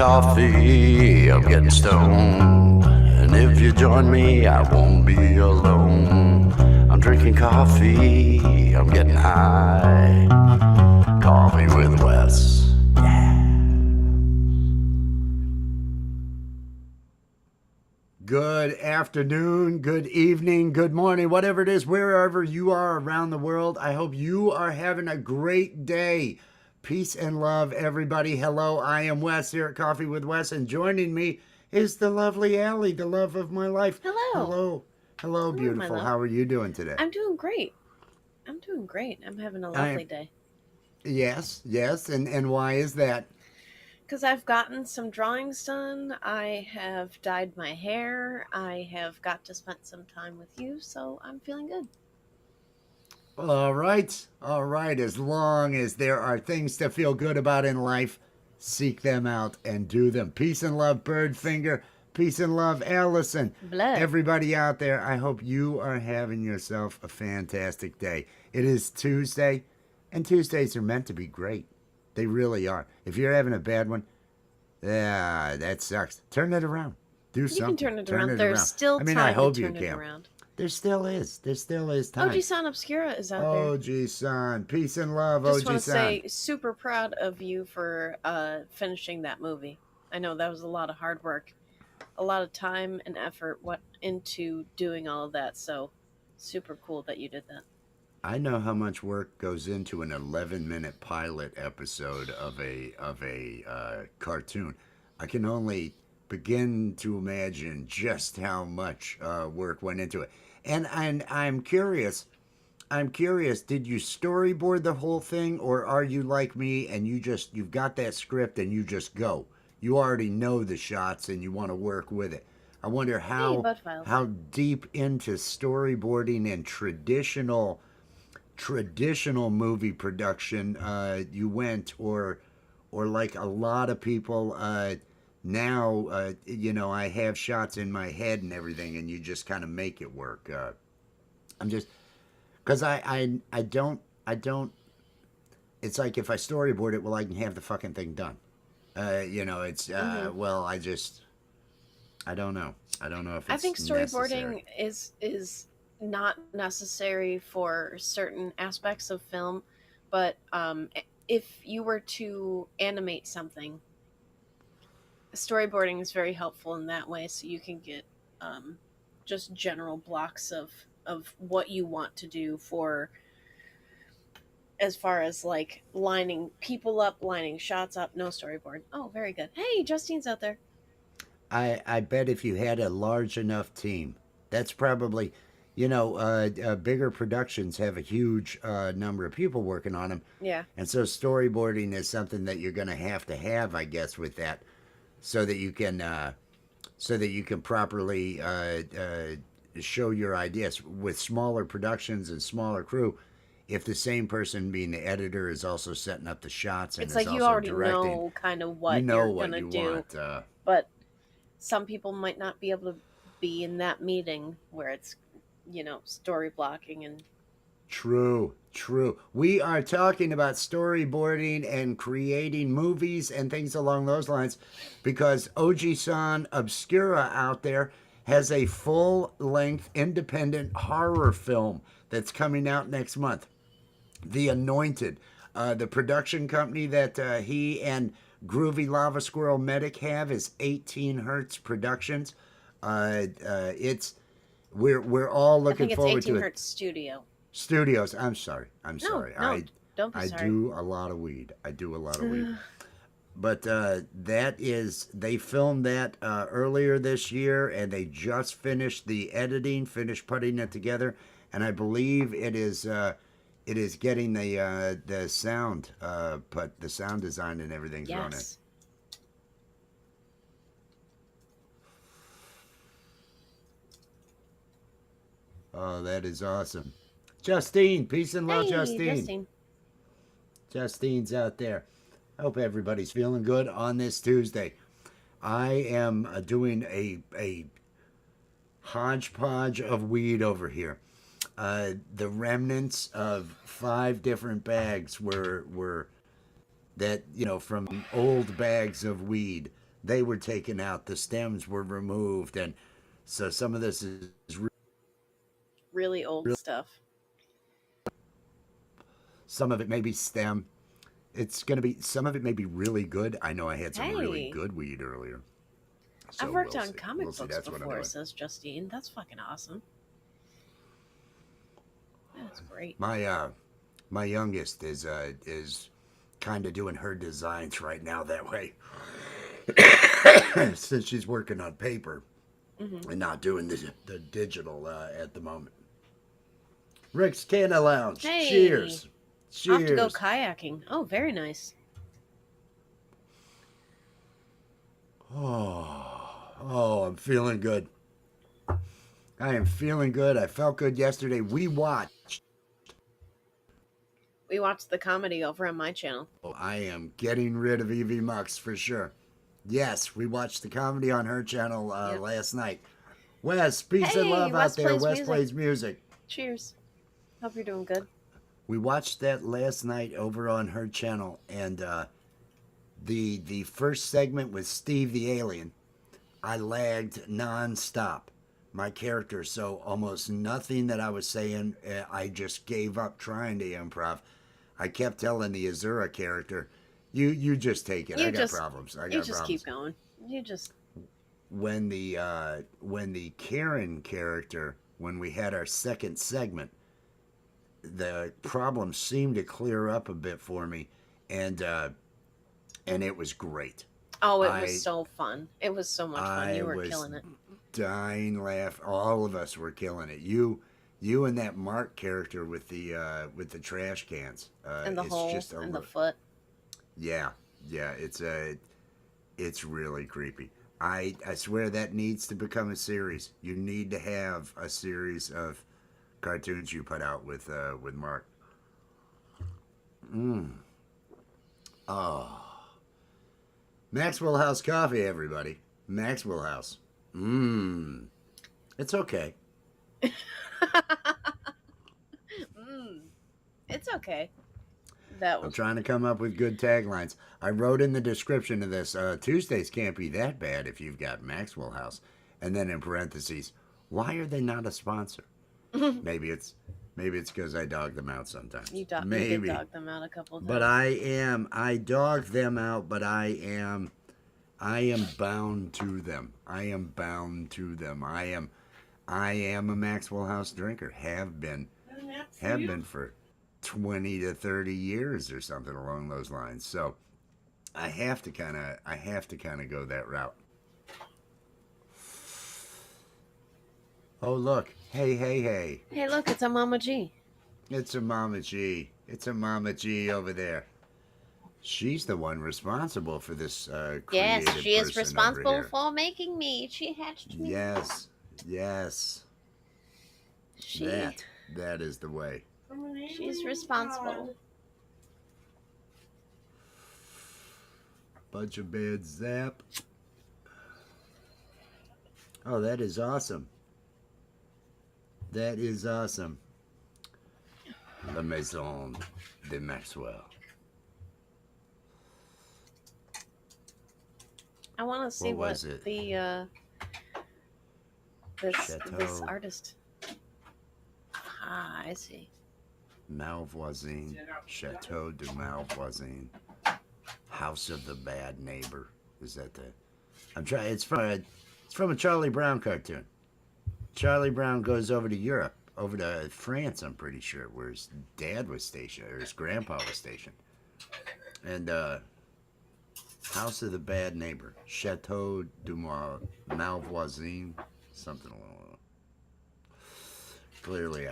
coffee, I'm getting stoned. And if you join me, I won't be alone. I'm drinking coffee, I'm getting high. Coffee with Wes. Good afternoon, good evening, good morning, whatever it is, wherever you are around the world. I hope you are having a great day. Peace and love, everybody. Hello, I am Wes here at Coffee with Wes, and joining me is the lovely Allie, the love of my life. Hello. Hello. Hello, beautiful. How are you doing today? I'm doing great. I'm having a lovely day. Yes, and why is that? Because I've gotten some drawings done. I have dyed my hair. I have got to spend some time with you, so I'm feeling good. All right. As long as there are things to feel good about in life, seek them out and do them. Peace and love, Birdfinger. Peace and love, Allison. Blood. Everybody out there, I hope you are having yourself a fantastic day. It is Tuesday, and Tuesdays are meant to be great. They really are. If you're having a bad one, that sucks. Turn it around. Do something. You can turn it around. There's still time to turn it around. There still is time. OG San Obscura is out there. OG San. Peace and love, OG San. Just want to say, super proud of you for finishing that movie. I know that was a lot of hard work. A lot of time and effort went into doing all of that, so super cool that you did that. I know how much work goes into an 11-minute pilot episode of a cartoon. I can only begin to imagine just how much work went into it. And I'm curious. Did you storyboard the whole thing, or are you like me and you've got that script and you just go? You already know the shots and you want to work with it. I wonder how deep into storyboarding and traditional movie production you went, or like a lot of people now, I have shots in my head and everything, and you just kind of make it work. I'm just, because I don't. It's like if I storyboard it, well, I can have the fucking thing done. It's well, I don't know. I don't know if it's I think storyboarding necessary. is not necessary for certain aspects of film, but if you were to animate something, storyboarding is very helpful in that way, so you can get just general blocks of what you want to do for, as far as like lining people up, lining shots up. No storyboard. Oh, very good. Hey, Justine's out there. I bet if you had a large enough team, that's probably, bigger productions have a huge number of people working on them. Yeah. And so storyboarding is something that you're going to have, I guess, with that, so that you can properly show your ideas. With smaller productions and smaller crew, if the same person being the editor is also setting up the shots and it's is like also you already directing, know kind of what you're gonna do. But some people might not be able to be in that meeting where it's, story blocking and. True. We are talking about storyboarding and creating movies and things along those lines, because OG San Obscura out there has a full-length independent horror film that's coming out next month. The Anointed. The production company that he and Groovy Lava Squirrel Medic have is 18 Hertz Productions. We're all looking forward to it. 18 Hertz Studios. I'm sorry. No, don't be sorry. I do a lot of weed. But they filmed that earlier this year, and they just finished the editing, finished putting it together, and I believe it is getting the sound, but the sound design and everything's running. Oh, that is awesome. Justine, peace and love, Justine. Justine's out there. I hope everybody's feeling good on this Tuesday. I am doing a hodgepodge of weed over here. The remnants of 5 different bags were that, from old bags of weed they were taken out, the stems were removed, and so some of this is Really old stuff. some of it may be stem. It's gonna be some of it may be really good. I know I had some really Hey, good weed earlier. So I've worked we'll on see. comic We'll see. books That's what I'm before, doing. says Justine. That's fucking awesome. That's great. My youngest is kind of doing her designs right now that way. Since she's working on paper Hmm. and not doing the digital at the moment. Rick's Canna Lounge. Hey, Cheers. I'll have to go Cheers. kayaking. Oh, very nice. Oh, I'm feeling good. I am feeling good. I felt good yesterday. We watched. We watched the comedy over on my channel. I am getting rid of Evie Mux for sure. Yes, we watched the comedy on her channel Yep. last night. Wes, peace and Hey, love Wes out there. plays Wes music. plays music. Cheers. Hope you're doing good. We watched that last night over on her channel, and the first segment with Steve the Alien, I lagged nonstop. My character, so almost nothing that I was saying, I just gave up trying to improv. I kept telling the Azura character, "You just take it. I got problems. I You got just problems." keep going. You just When the Karen character, when we had our second segment, the problem seemed to clear up a bit for me, and it was great. Oh, it I was so fun. It was so much fun. I You were was killing it. dying laugh. All of us were killing it. You and that Mark character with the trash cans. And the It's hole just and the foot. yeah, it's really creepy. I swear that needs to become a series. You need to have a series of cartoons you put out with Mark. Oh, Maxwell House coffee, everybody. Maxwell House. It's okay. Mm, it's okay. That I'm was trying to funny. come up with good taglines. I wrote in the description of this, Tuesdays can't be that bad if you've got Maxwell House. And then in parentheses, why are they not a sponsor? Maybe it's because I dog them out sometimes. You did Maybe. dog them out a couple of But times. I dog them out, but I am bound to them. I am bound to them. I am a Maxwell House drinker. Have been for 20 to 30 years or something along those lines. So I have to kind of go that route. Oh look, hey. Hey, look, it's a Mama G. It's a Mama G. It's a Mama G over there. She's the one responsible for this creative Yes, she is person over responsible here. for making me. She hatched me. Yes. She, That is the way. she's responsible. Bunch of bad zap. Oh, that is awesome. That is awesome. La Maison de Maxwell. I want to see What was it? the this Chateau. artist. Ah, I see. Malvoisin. Chateau de Malvoisin. House of the Bad Neighbor. Is that the? I'm trying. It's from a Charlie Brown cartoon. Charlie Brown goes over to Europe, over to France. I'm pretty sure, where his dad was stationed, or his grandpa was stationed, and House of the Bad Neighbor, Chateau du Malvoisin, something along that. Clearly,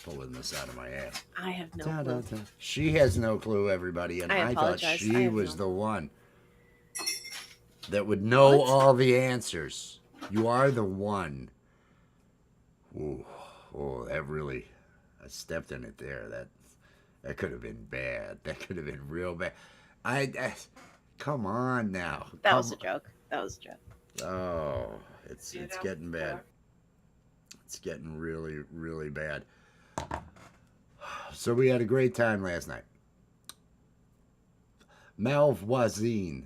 pulling this out of my ass. I have no clue. She has no clue, everybody, and I I thought apologize. I she have was no- the one that would know What? all the answers. You are the one. Ooh, that really, I stepped in it there. That could have been bad. That could have been real bad. Come on now. That was a joke. That was a joke. Oh, it's getting bad. It's getting really, really bad. So we had a great time last night. Malvoisin.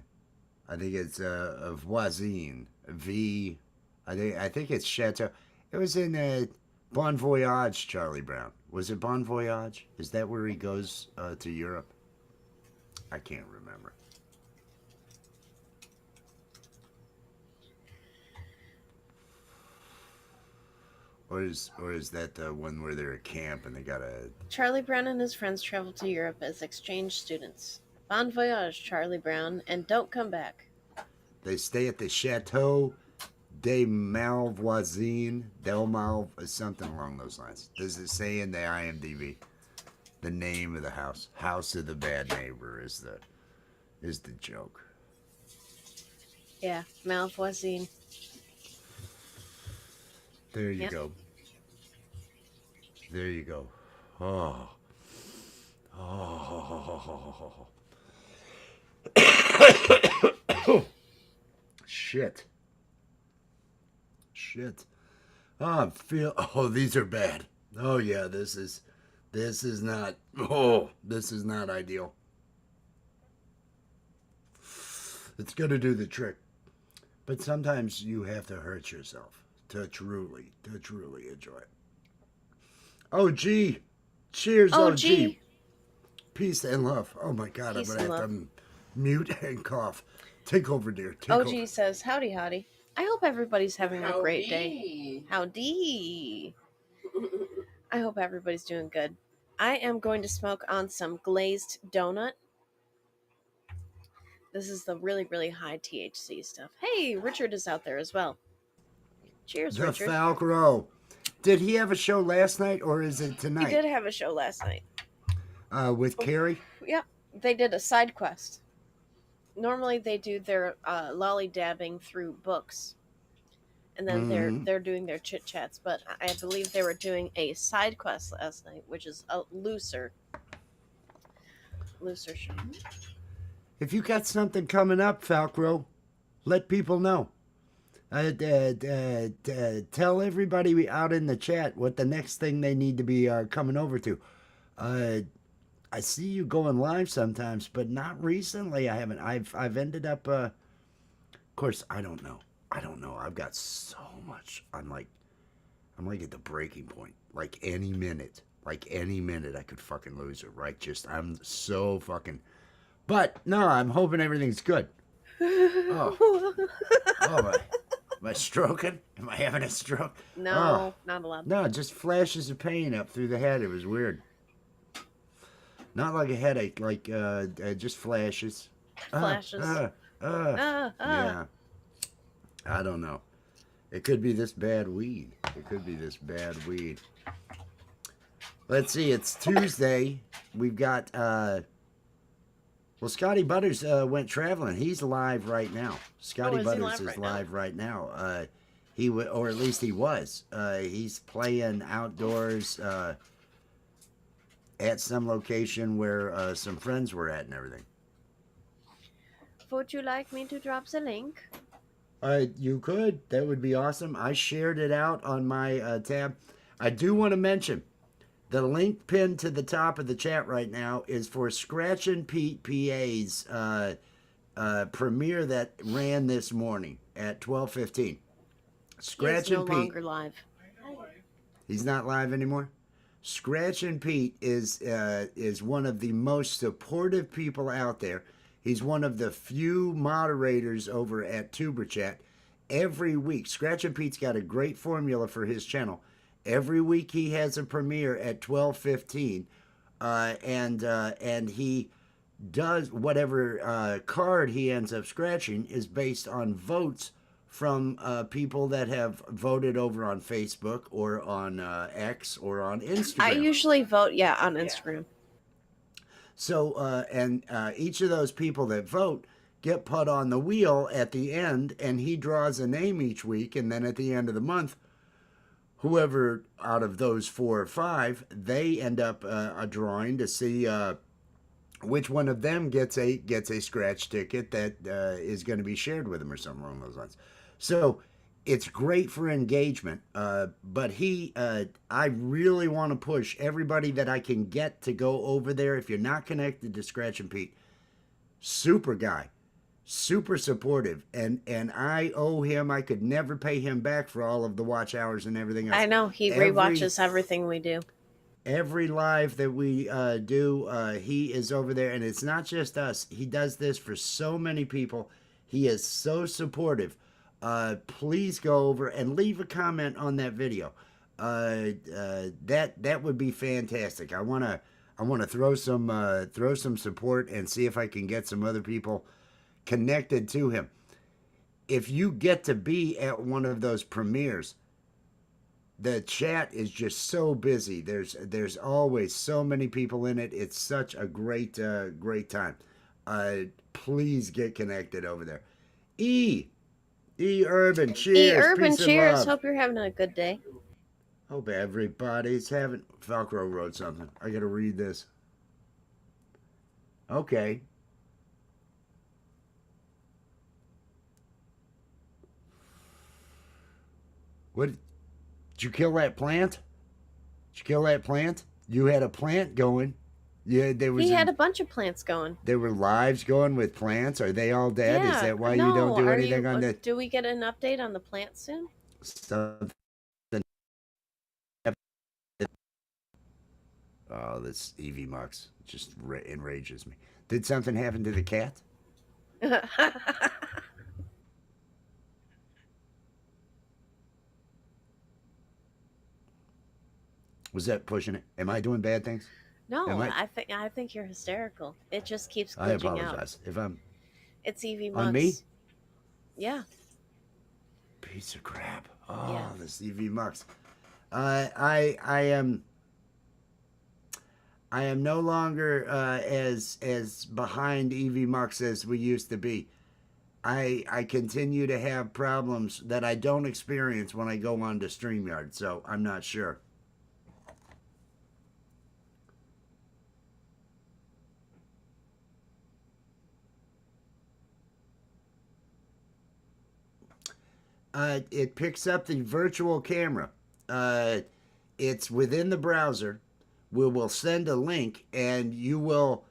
I think it's Voisine. I think it's Chateau. It was in Bon Voyage, Charlie Brown. Was it Bon Voyage? Is that where he goes to Europe? I can't remember. Or is that the one where they're at camp and they got a Charlie Brown and his friends traveled to Europe as exchange students. Bon voyage, Charlie Brown, and don't come back. they stay at the Chateau de Malvoisin, Del Mal, something along those lines. Does it say in the IMDb the name of the house? House of the Bad Neighbor is the joke. Yeah, Malvoisin. There you Yep. go. There you go. Oh. Oh. Shit. Oh, these are bad. Oh yeah, this is not this is not ideal. It's gonna do the trick. But sometimes you have to hurt yourself to truly enjoy it. Oh gee. Cheers, Oh, OG. gee. Peace and love. Oh my god, Peace I'm gonna and have love. to mute and cough. Take over, dear. Take OG over. says, howdy, howdy. I hope everybody's having a great day. Howdy. Howdy. I hope everybody's doing good. I am going to smoke on some glazed donut. This is the really, really high THC stuff. Hey, Richard is out there as well. Cheers, The Richard. Falcro. Did he have a show last night or is it He tonight? did have a show last night. With Carrie? Yep, they did a side quest. Normally they do their lolly dabbing through books, and then they're doing their chit chats. But I believe they were doing a side quest last night, which is a looser show. If you got something coming up, Falcro, let people know. Tell everybody out in the chat what the next thing they need to be coming over to. I see you going live sometimes, but not recently. I haven't. I've ended up. Of course, I don't know. I've got so much. I'm like at the breaking point. Like any minute, I could fucking lose it. Right? I'm so fucking. But no, I'm hoping everything's good. Oh, am I stroking? Am I having a stroke? No, not allowed. No, just flashes of pain up through the head. It was weird. Not like a headache, like just flashes. Flashes. Yeah. I don't know. It could be this bad weed. Let's see. It's Tuesday. We've got. Well, Scotty Butters went traveling. He's live right now. Scotty Butters is live right now. Or at least he was. He's playing outdoors at some location where some friends were at and everything. Would you like me to drop the link? You could. That would be awesome. I shared it out on my tab. I do want to mention the link pinned to the top of the chat right now is for Scratch and Pete PA's premiere that ran this morning at 12:15. Scratch and Pete. No longer live. He's not live anymore. Scratch and Pete is one of the most supportive people out there. He's one of the few moderators over at Tuber Chat. Every week, Scratch and Pete's got a great formula for his channel. Every week he has a premiere at 12:15, and he does whatever card he ends up scratching is based on votes from people that have voted over on Facebook or on X or on Instagram. I usually vote, on Instagram. So, and each of those people that vote get put on the wheel at the end, and he draws a name each week, and then at the end of the month, whoever out of those 4 or 5, they end up a drawing to see which one of them gets a scratch ticket that is going to be shared with them or something along those lines. So it's great for engagement, but I really want to push everybody that I can get to go over there. If you're not connected to Scratch and Pete, super guy, super supportive, and I owe him. I could never pay him back for all of the watch hours and everything else. I know he Every rewatches everything we do. every live that we do, he is over there, and it's not just us. He does this for so many people. He is so supportive. Please go over and leave a comment on that video. That would be fantastic. I wanna throw some support and see if I can get some other people connected to him. If you get to be at one of those premieres, the chat is just so busy. There's always so many people in it. It's such a great time. Please get connected over there. E Urban, cheers, Urban, peace cheers. and love. Hope you're having a good day. Hope everybody's having. Falcro wrote something. I gotta read this. Okay. What? Did you kill that plant? Did you kill that plant? You had a plant going. Yeah, He had a bunch of plants going. There were lives going with plants. Are they all dead? Yeah. Is that why no, you don't do are anything you, on the Do we get an update on the plants soon? something? Oh, this Evie Mux just enrages me. Did something happen to the cat? Was that pushing it? Am I doing bad things? No, Am I? I think you're hysterical. It just keeps I glitching out. apologize if I'm It's Evie on me. Mux. Yeah. Piece of crap. Oh, Yeah. this Evie Mux. I am no longer as behind Evie Mux as we used to be. I continue to have problems that I don't experience when I go on to StreamYard, so I'm not sure. It picks up the virtual camera. It's within the browser. We will send a link, and you will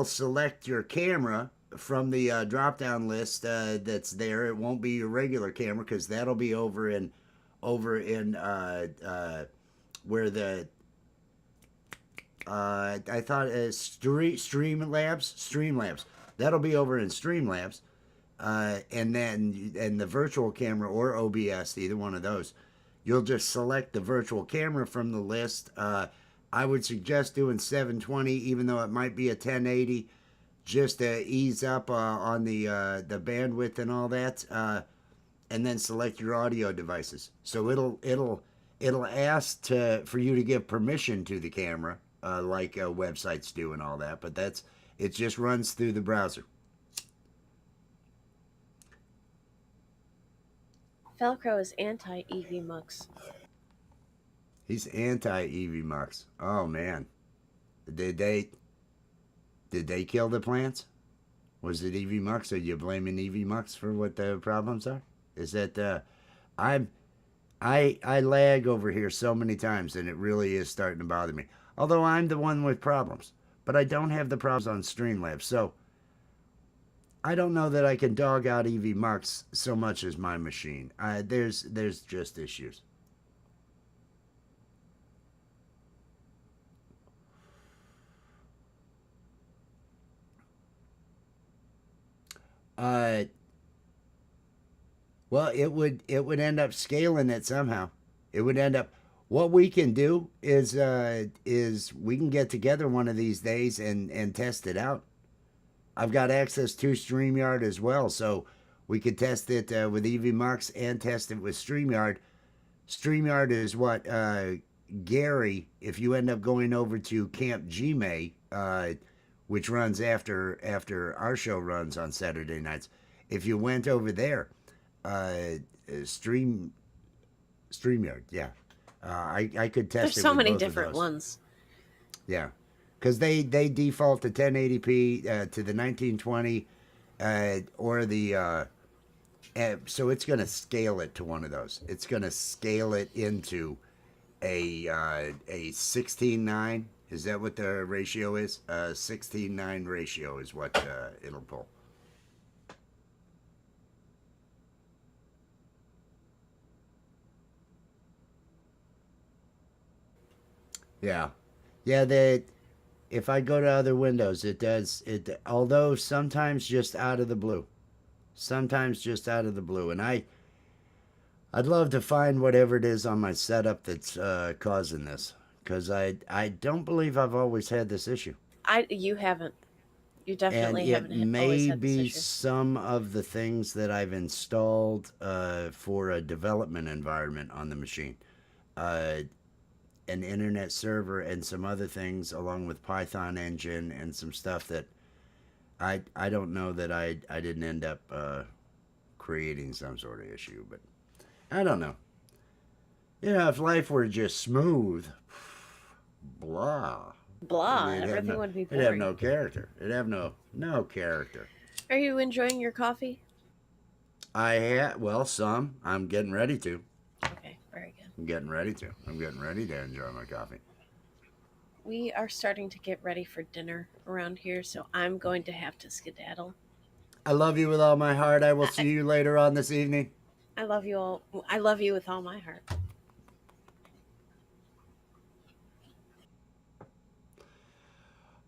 select your camera from the drop-down list that's there. It won't be your regular camera because that'll be over in where the I thought Streamlabs. That'll be over in Streamlabs. And the virtual camera or OBS, either one of those, you'll just select the virtual camera from the list. I would suggest doing 720, even though it might be a 1080, just to ease up on the bandwidth and all that. And then select your audio devices. So it'll ask for you to give permission to the camera, like websites do and all that. But it just runs through the browser. Velcro is anti Evie Mux. He's anti Evie Mux. Oh man, did they kill the plants? Was it Evie Mux? Are you blaming Evie Mux for what the problems are? Is that I lag over here so many times, and it really is starting to bother me. Although I'm the one with problems, but I don't have the problems on Streamlabs, so I don't know that I can dog out Evie Mux so much as my machine. There's just issues. Well, it would end up scaling it somehow. It would end up. What we can do is we can get together one of these days and test it out. I've got access to StreamYard as well, so we could test it with Evie Mux and test it with StreamYard. StreamYard is what Gary, if you end up going over to Camp Gmail, which runs after our show runs on Saturday nights, if you went over there, StreamYard, yeah, I could test. There's it so with many both different of those. ones. Yeah, because they default to 1080p to the 1920 or the so it's going to scale it to one of those. It's going to scale it into a 16:9. Is that what the ratio is? 16:9 ratio is what it'll pull. Yeah. Yeah, if I go to other windows, it does it, although sometimes just out of the blue. Sometimes just out of the blue. And I'd love to find whatever it is on my setup that's causing this, cuz I don't believe I've always had this issue. You haven't. You And definitely it haven't always may had this be issue. some of the things that I've installed for a development environment on the machine. Uh, an internet server and some other things along with Python engine and some stuff that I don't know that I didn't end up creating some sort of issue, but I don't know. You know, if life were just smooth, blah, Blah, it'd everything would be have boring. no character. It'd have no character. Are you enjoying your coffee? I had well some. I'm getting ready to. Okay, very good. I'm getting ready to. I'm getting ready to enjoy my coffee. We are starting to get ready for dinner around here, so I'm going to have to skedaddle. I love you with all my heart. I will I, see you later on this evening. I love you all. I love you with all my heart.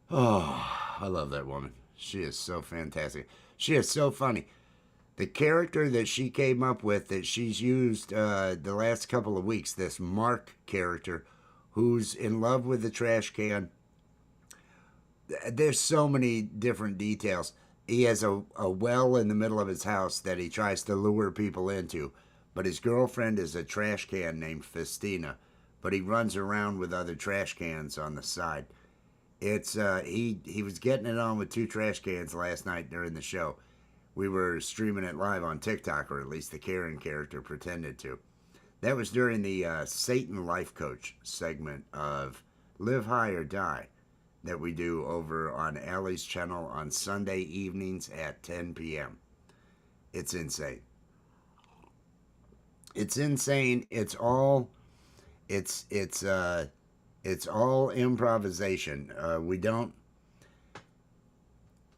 Oh, I love that woman. She is so fantastic. She is so funny. The character that she came up with that she's used the last couple of weeks, this Mark character who's in love with the trash can. There's so many different details. He has a well in the middle of his house that he tries to lure people into, but his girlfriend is a trash can named Festina, but he runs around with other trash cans on the side. It's he was getting it on with two trash cans last night during the show. We were streaming it live on TikTok, or at least the Karen character pretended to. That was during the Satan Life Coach segment of Live High or Die that we do over on Allie's channel on Sunday evenings at 10 p.m. It's insane. It's insane. It's all improvisation. We don't.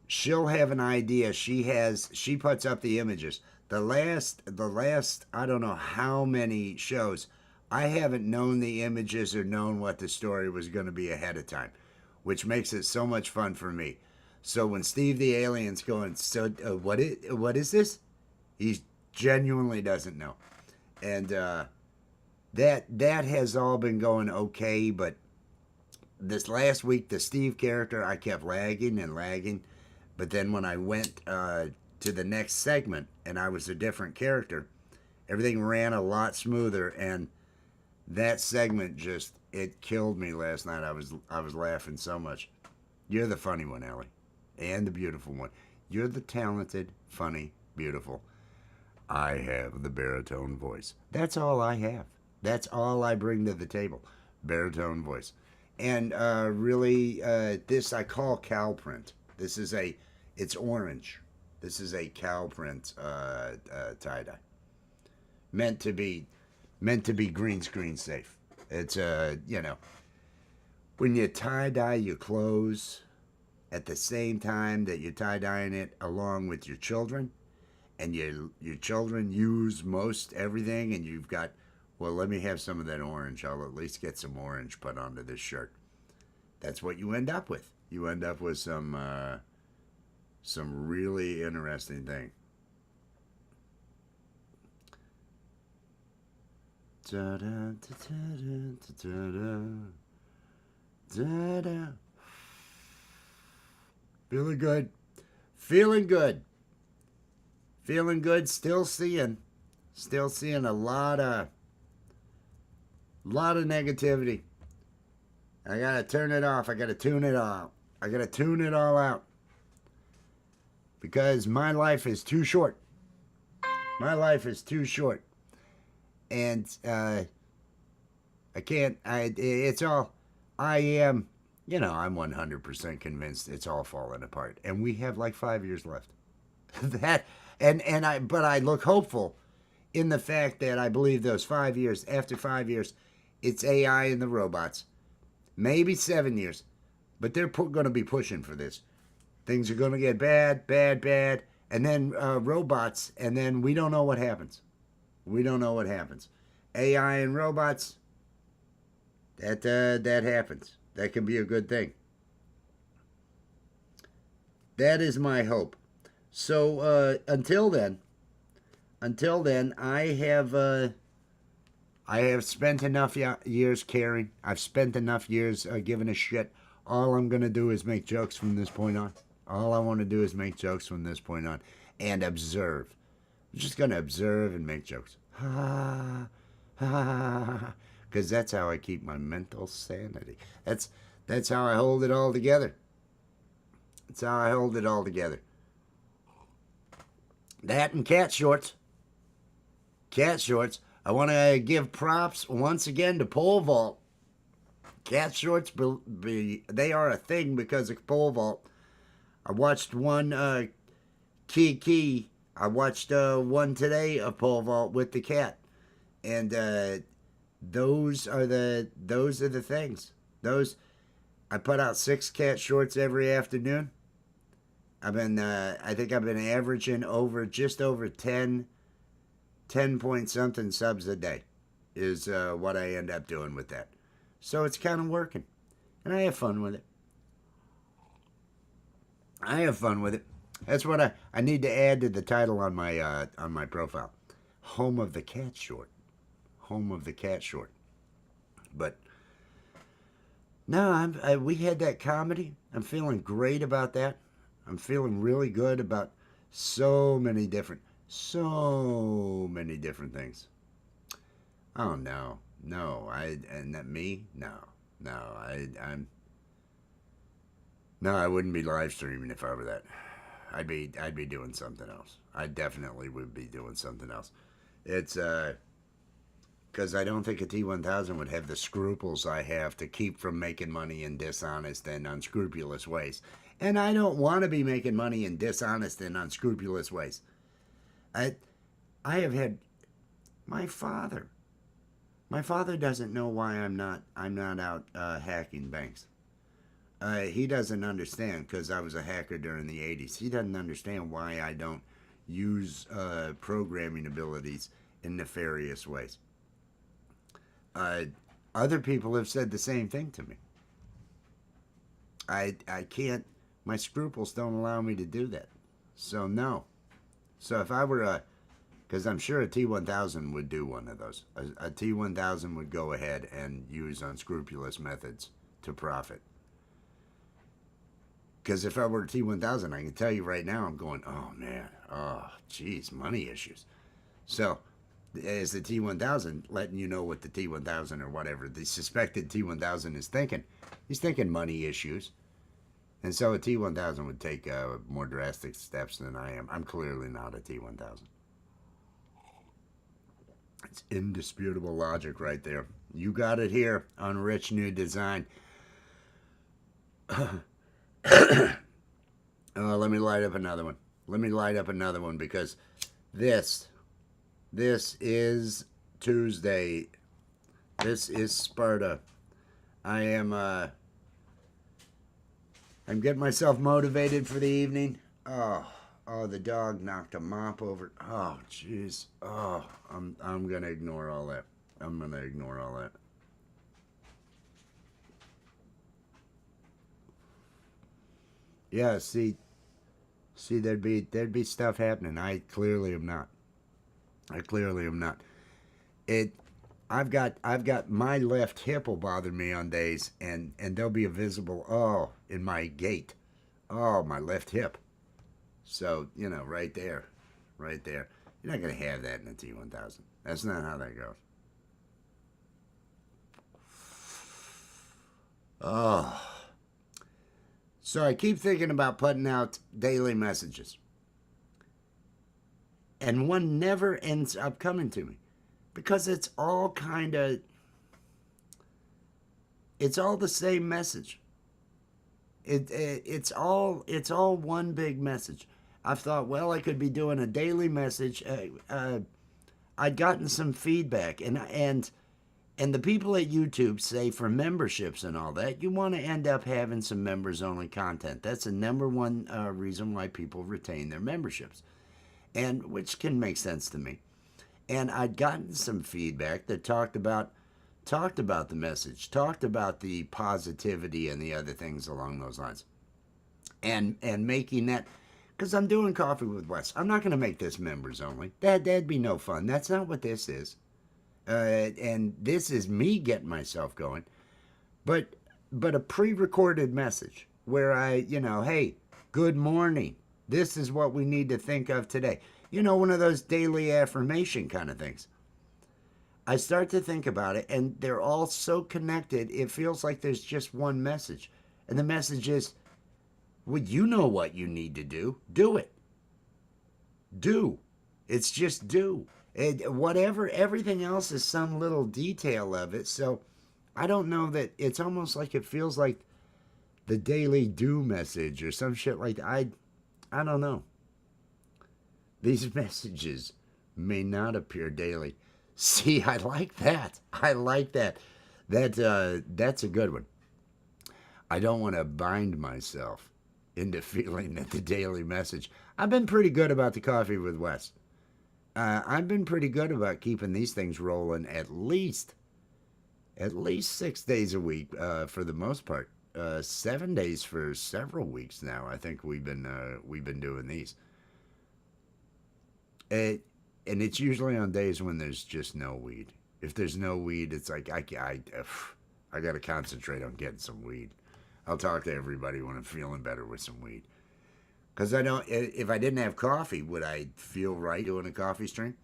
She'll have an idea. She puts up the images. The last I don't know how many shows I haven't known the images or known what the story was going to be ahead of time, which makes it so much fun for me. So when Steve the alien's going, so what is this? He genuinely doesn't know, and that has all been going okay. But this last week, the Steve character, I kept lagging and lagging. But then when I went to the next segment and I was a different character, everything ran a lot smoother. And that segment just it killed me last night. I was laughing so much. You're the funny one, Ellie, and the beautiful one. You're the talented, funny, beautiful. I have the baritone voice. That's all I have. That's all I bring to the table. Baritone voice. And really, this I call cow print. It's orange. This is a cow print tie dye, meant to be, green screen safe. It's when you tie dye your clothes at the same time that you're tie dyeing it along with your children, and your children use most everything, and you've got, well, let me have some of that orange. I'll at least get some orange put onto this shirt. That's what you end up with. You end up with some really interesting thing. Da da da da da da. Feeling good. Feeling good. Feeling good. Still seeing a lot of negativity. I gotta turn it off. I gotta tune it all. I gotta tune it all out. Because my life is too short. My life is too short. And I can't, it's all, I am, I'm 100% convinced it's all falling apart. And we have like 5 years left. But I look hopeful in the fact that I believe those 5 years, after 5 years, it's AI and the robots. Maybe 7 years. But they're going to be pushing for this. Things are going to get bad, bad, bad. And then robots, and then we don't know what happens. We don't know what happens. AI and robots, That happens. That can be a good thing. That is my hope. So until then, I have spent enough years caring. I've spent enough years giving a shit. All I'm gonna do is make jokes from this point on. All I want to do is make jokes from this point on and observe. I'm just gonna observe and make jokes. Ha ha ha. Because that's how I keep my mental sanity. That's how I hold it all together. That's how I hold it all together. That and cat shorts. Cat shorts. I want to give props once again to pole vault. Cat shorts, they are a thing because of pole vault. I watched one Kiki. I watched one today of pole vault with the cat, and those are the things. Those I put out 6 cat shorts every afternoon. I think I've been averaging just over 10 point something subs a day is what I end up doing with that. So it's kind of working, and I have fun with it. I have fun with it. That's what I need to add to the title on my profile. Home of the cat short. Home of the cat short. But no, we had that comedy. I'm feeling great about that. I'm feeling really good about so many different things. Oh no, and that me, no, I wouldn't be live streaming if I were that. I'd be doing something else. I definitely would be doing something else. It's because I don't think a T1000 would have the scruples I have to keep from making money in dishonest and unscrupulous ways. And I don't want to be making money in dishonest and unscrupulous ways. I have had my father. My father doesn't know why I'm not out hacking banks. He doesn't understand because I was a hacker during the 80s. He doesn't understand why I don't use programming abilities in nefarious ways. Other people have said the same thing to me. I can't. My scruples don't allow me to do that. So no. So if I were because I'm sure a T1000 would do one of those. A T1000 would go ahead and use unscrupulous methods to profit. Because if I were a T1000, I can tell you right now, I'm going, oh man, oh geez, money issues. So as the T1000, letting you know what the T1000 or whatever the suspected T1000 is thinking, he's thinking money issues. And so a T1000 would take more drastic steps than I am. I'm clearly not a T1000. It's indisputable logic right there. You got it here on Rich New Design. Let me light up another one. Because this is Tuesday. This is Sparta. I'm getting myself motivated for the evening. Oh, the dog knocked a mop over. Oh, jeez. Oh, I'm gonna ignore all that. Yeah, see, there'd be stuff happening. I clearly am not. I've got my left hip will bother me on days, and there'll be a visible in my gait. Oh, my left hip. So right there. You're not gonna have that in a T1000. That's not how that goes. Oh. So I keep thinking about putting out daily messages. And one never ends up coming to me. Because it's all it's all the same message. It's all one big message. I've thought, well, I could be doing a daily message. I'd gotten some feedback, and the people at YouTube say for memberships and all that, you want to end up having some members-only content. That's the number one reason why people retain their memberships, and which can make sense to me. And I'd gotten some feedback that talked about talked about the message, talked about the positivity and the other things along those lines, and making that, because I'm doing Coffee with Wes. I'm not going to make this members only. That'd be no fun. That's not what this is. And this is me getting myself going. But a pre-recorded message where hey, good morning. This is what we need to think of today. One of those daily affirmation kind of things. I start to think about it, and they're all so connected, it feels like there's just one message. And the message is, well, you know what you need to do. Do it. Do. It's just do. Whatever, everything else is some little detail of it. So I don't know, that it's almost like it feels like the daily do message or some shit like that. I don't know. These messages may not appear daily. See, I like that. I like that. That's a good one. I don't want to bind myself into feeling that the daily message. I've been pretty good about the Coffee with Wes. I've been pretty good about keeping these things rolling at least 6 days a week for the most part. 7 days for several weeks now. I think we've been doing these. And it's usually on days when there's just no weed. If there's no weed, it's like I got to concentrate on getting some weed. I'll talk to everybody when I'm feeling better with some weed. Because if I didn't have coffee, would I feel right doing a coffee stream?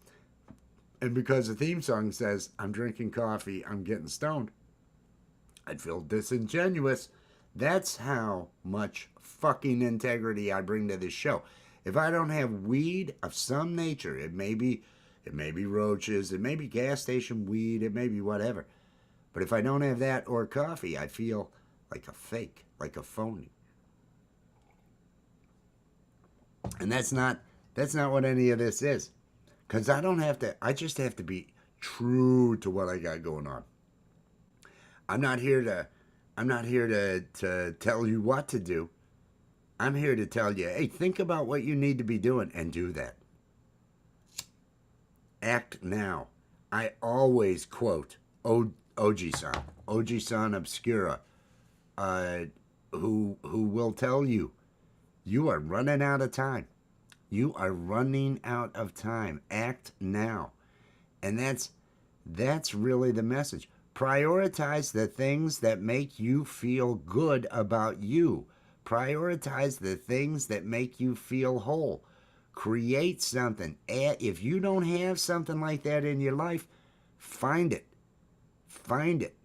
And because the theme song says, I'm drinking coffee, I'm getting stoned, I'd feel disingenuous. That's how much fucking integrity I bring to this show. If I don't have weed of some nature, it may be roaches, it may be gas station weed, it may be whatever. But if I don't have that or coffee, I feel like a fake, like a phony. And that's not what any of this is. Because I just have to be true to what I got going on. I'm not here to tell you what to do. I'm here to tell you, hey, think about what you need to be doing and do that. Act now. I always quote Oji-san Obscura, who will tell you, you are running out of time. You are running out of time. Act now. And that's really the message. Prioritize the things that make you feel good about you. Prioritize the things that make you feel whole. Create something. If you don't have something like that in your life, find it. Find it.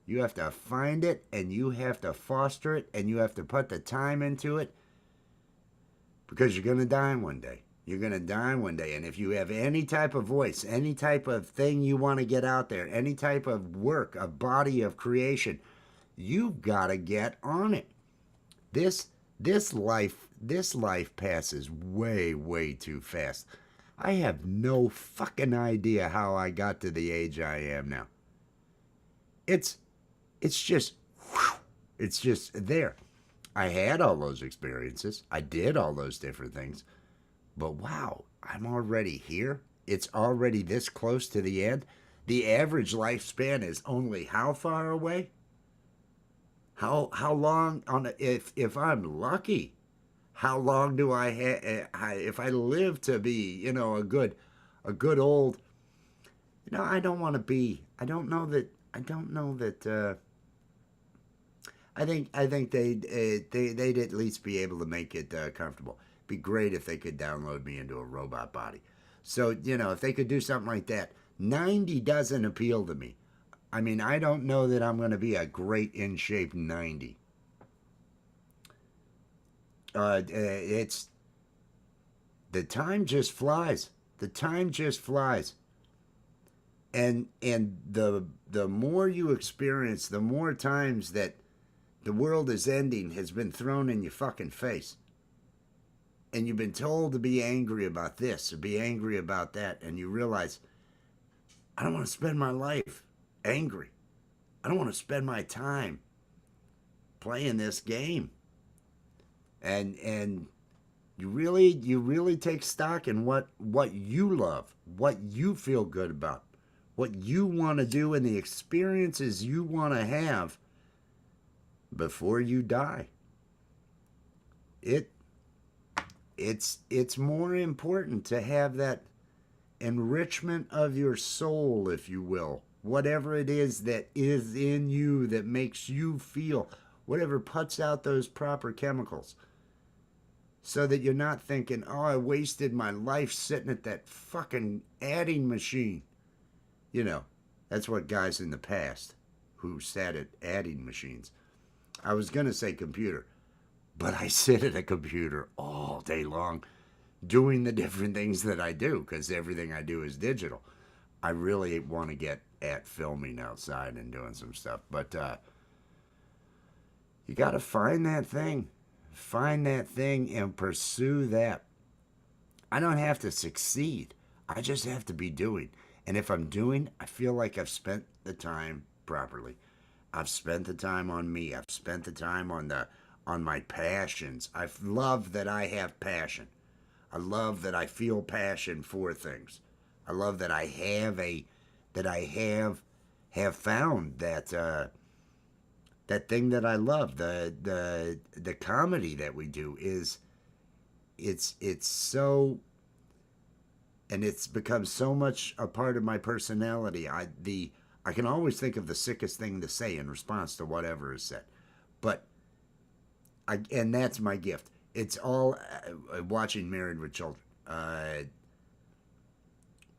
You have to find it, and you have to foster it, and you have to put the time into it, because you're going to die one day. You're going to die one day. And if you have any type of voice, any type of thing you want to get out there, any type of work, a body of creation, you've got to get on it. This life passes way, way too fast. I have no fucking idea how I got to the age I am now. It's just there. I had all those experiences. I did all those different things. But wow, I'm already here. It's already this close to the end. The average lifespan is only how far away? How long if I'm lucky? How long do I have if I live to be, a good old, I don't want to be. I think they'd at least be able to make it comfortable. Be great if they could download me into a robot body. So, if they could do something like that. 90 doesn't appeal to me. I mean, I don't know that I'm going to be a great in shape 90. It's the time just flies. The time just flies. And the more you experience, the more times that the world is ending has been thrown in your fucking face. And you've been told to be angry about this or be angry about that. And you realize, I don't want to spend my life angry. I don't want to spend my time playing this game. And you really take stock in what you love, what you feel good about, what you want to do and the experiences you want to have before you die. It's more important to have that enrichment of your soul, if you will. Whatever it is that is in you that makes you feel, whatever puts out those proper chemicals. So that you're not thinking, oh, I wasted my life sitting at that fucking adding machine. You know, that's what guys in the past who sat at adding machines. I was going to say computer, but I sit at a computer all day long doing the different things that I do because everything I do is digital. I really want to get at filming outside and doing some stuff, but you got to find that thing. Find that thing and pursue that. I don't have to succeed. I just have to be doing. And if I'm doing, I feel like I've spent the time properly. I've spent the time on me. I've spent the time on my passions. I love that I have passion. I love that I feel passion for things. I love that I have found that thing that I love. The comedy that we do is it's so, and it's become so much a part of my personality. I can always think of the sickest thing to say in response to whatever is said, but and that's my gift. It's all watching Married with Children.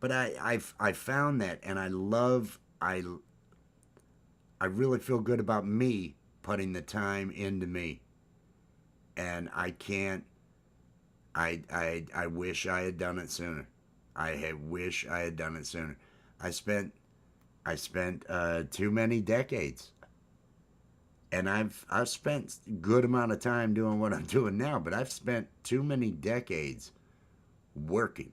But I found that, and I really feel good about me putting the time into me, and I can't. I wish I had done it sooner. Wish I had done it sooner. I spent too many decades, and I've spent a good amount of time doing what I'm doing now, but I've spent too many decades working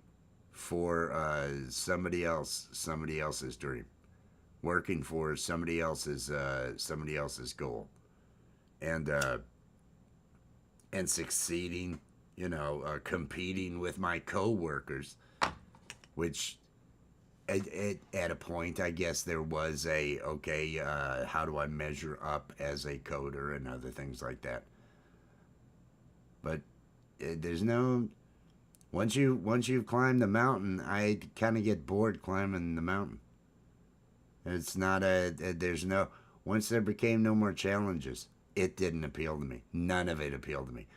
for somebody else's dream, working for somebody else's goal, and succeeding. Competing with my coworkers, which at a point, I guess there was how do I measure up as a coder and other things like that. But there's no, once you've climbed the mountain, I kind of get bored climbing the mountain. It's not there's no, once there became no more challenges, it didn't appeal to me. None of it appealed to me.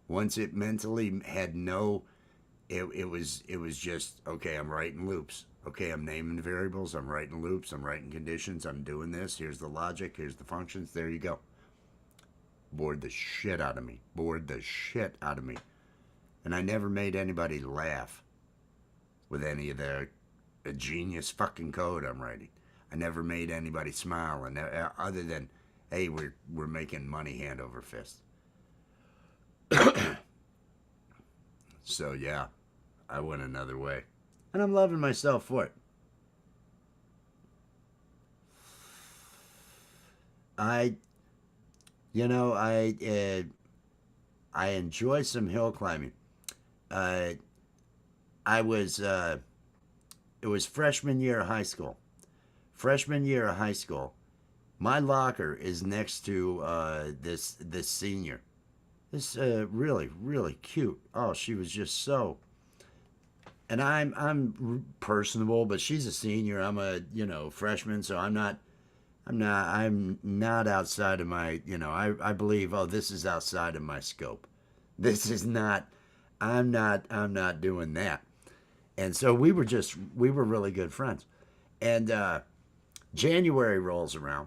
Once it mentally had no, it was just, okay, I'm writing loops. Okay, I'm naming variables. I'm writing loops. I'm writing conditions. I'm doing this. Here's the logic. Here's the functions. There you go. Bored the shit out of me. Bored the shit out of me. And I never made anybody laugh with any of the genius fucking code I'm writing. I never made anybody smile, and other than, hey, we're making money hand over fist. So yeah, I went another way, and I'm loving myself for it. I, I enjoy some hill climbing. Uh, I was it was freshman year of high school. Freshman year of high school, my locker is next to this senior. This really cute. Oh, she was just so. And I'm personable, but she's a senior. I'm a freshman, so I'm not outside of my I believe, oh, this is outside of my scope. This is not. I'm not doing that. And so we were really good friends. And January rolls around,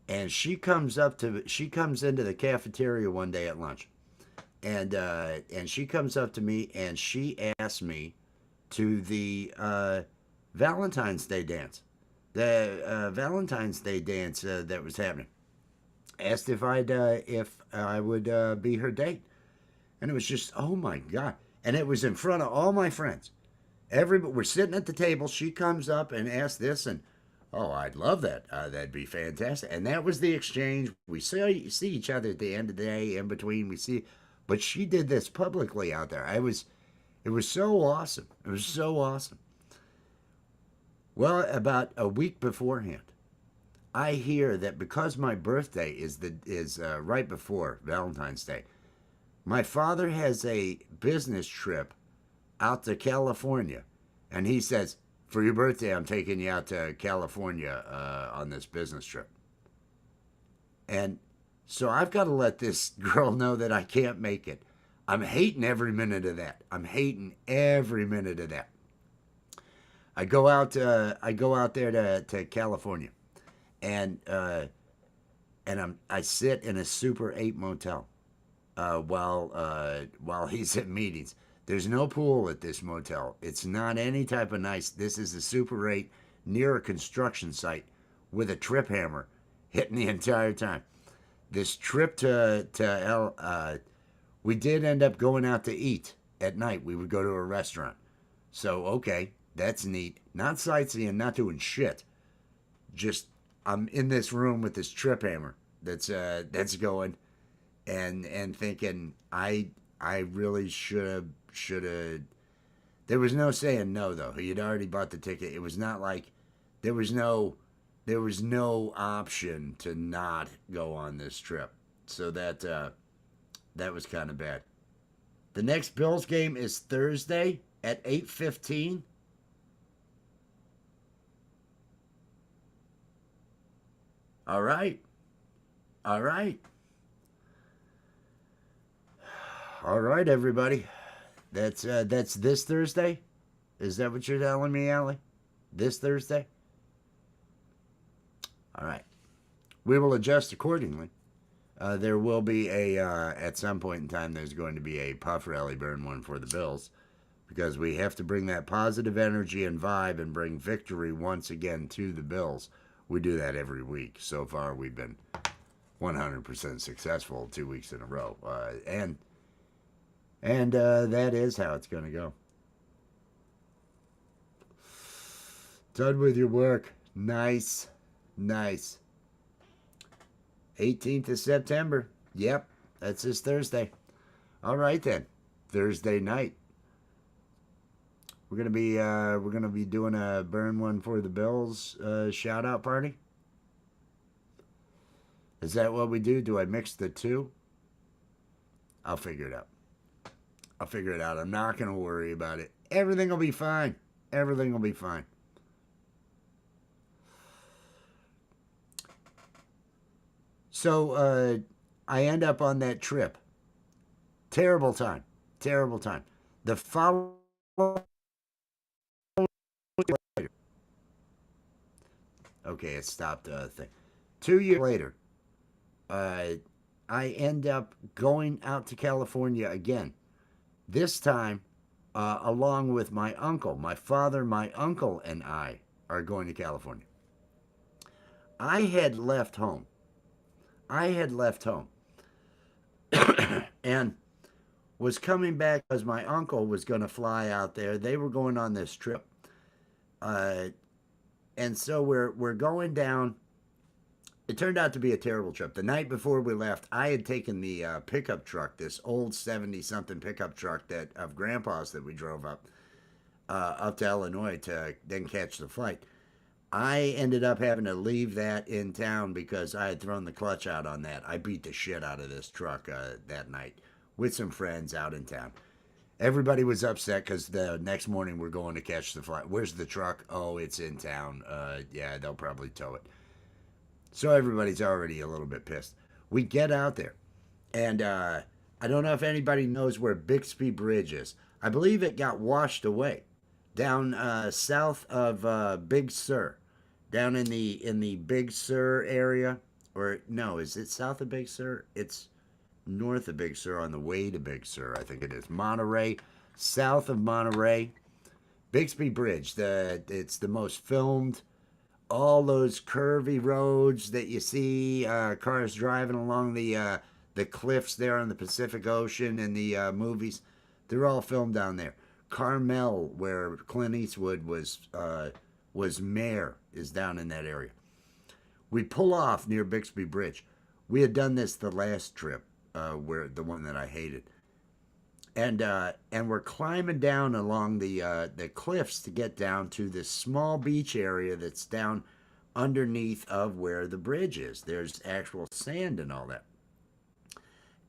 and she comes into the cafeteria one day at lunch, and she comes up to me and she asked me to the Valentine's Day dance, that was happening. Asked if I would be her date, and it was just, oh my god, and it was in front of all my friends. Everybody, we're sitting at the table. She comes up and asks this, and oh, I'd love that. That'd be fantastic. And that was the exchange. We see each other at the end of the day. In between, we see, but she did this publicly out there. It was so awesome. It was so awesome. Well, about a week beforehand, I hear that because my birthday is right before Valentine's Day, my father has a business trip out to California, and he says, "For your birthday, I'm taking you out to California on this business trip." And so I've got to let this girl know that I can't make it. I'm hating every minute of that. I'm hating every minute of that. I go out there to California, and I sit in a Super 8 motel while he's at meetings. There's no pool at this motel. It's not any type of nice. This is a Super 8 near a construction site with a trip hammer hitting the entire time. This trip to we did end up going out to eat at night. We would go to a restaurant. So okay, that's neat. Not sightseeing, not doing shit. Just I'm in this room with this trip hammer that's going and thinking I really should have. There was no saying no though. He had already bought the ticket. It was not like there was no there was no option to not go on this trip. So that was kind of bad. The next Bills game is Thursday at 8:15. All right. All right. All right, everybody. That's this Thursday. Is that what you're telling me, Allie? This Thursday? All right. We will adjust accordingly. There will be at some point in time, there's going to be a puff rally burn one for the Bills because we have to bring that positive energy and vibe and bring victory once again to the Bills. We do that every week. So far, we've been 100% successful 2 weeks in a row. And that is how it's going to go. Done with your work. Nice. Nice. 18th of September. Yep, that's this Thursday. All right then. Thursday night. We're gonna be doing a burn one for the Bills shout out party. Is that what we do? Do I mix the two? I'll figure it out. I'll figure it out. I'm not gonna worry about it. Everything will be fine. Everything will be fine. So I end up on that trip. Terrible time. Terrible time. The following okay, it stopped thing. 2 years later, uh, I end up going out to California again. This time, along with my uncle, my father, my uncle, and I are going to California. I had left home. I had left home and was coming back because my uncle was going to fly out there. They were going on this trip, uh, and so we're going down. It turned out to be a terrible trip. The night before we left, I had taken the pickup truck, this old 70-something pickup truck that of Grandpa's that we drove up to Illinois to then catch the flight. I ended up having to leave that in town because I had thrown the clutch out on that. I beat the shit out of this truck that night with some friends out in town. Everybody was upset because the next morning we're going to catch the flight. Where's the truck? Oh, it's in town. Yeah, they'll probably tow it. So everybody's already a little bit pissed. We get out there, and I don't know if anybody knows where Bixby Bridge is. I believe it got washed away down south of Big Sur, down in the Big Sur area. Or no, is it south of Big Sur? It's north of Big Sur on the way to Big Sur. I think it is Monterey, south of Monterey. Bixby Bridge. It's the most filmed, all those curvy roads that you see cars driving along the cliffs there on the Pacific Ocean in the movies. They're all filmed down there. Carmel, where Clint Eastwood was mayor, is down in that area. We pull off near Bixby Bridge. We had done this the last trip, where the one that I hated. and we're climbing down along the cliffs to get down to this small beach area that's down underneath of where the bridge is. There's actual sand and all that.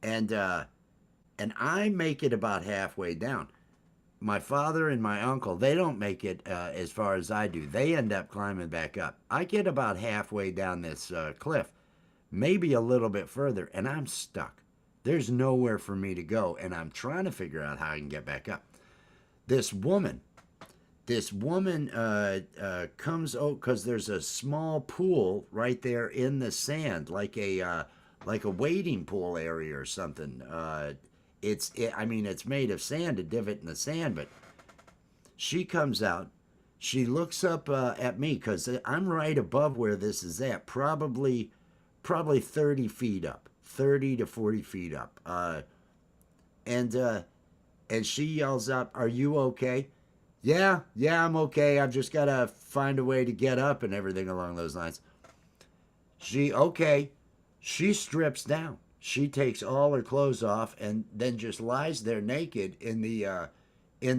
And and I make it about halfway down. My father and my uncle, they don't make it as far as I do. They end up climbing back up. I get about halfway down this cliff, maybe a little bit further, and I'm stuck. There's nowhere for me to go, and I'm trying to figure out how I can get back up. This woman, comes out because there's a small pool right there in the sand, like a wading pool area or something. I mean, it's made of sand, a divot in the sand, but she comes out. She looks up at me because I'm right above where this is at, probably 30 feet up, 30 to 40 feet up. And she yells up, "Are you okay?" Yeah, I'm okay. I've just got to find a way to get up and everything along those lines. Okay. She strips down. She takes all her clothes off and then just lies there naked in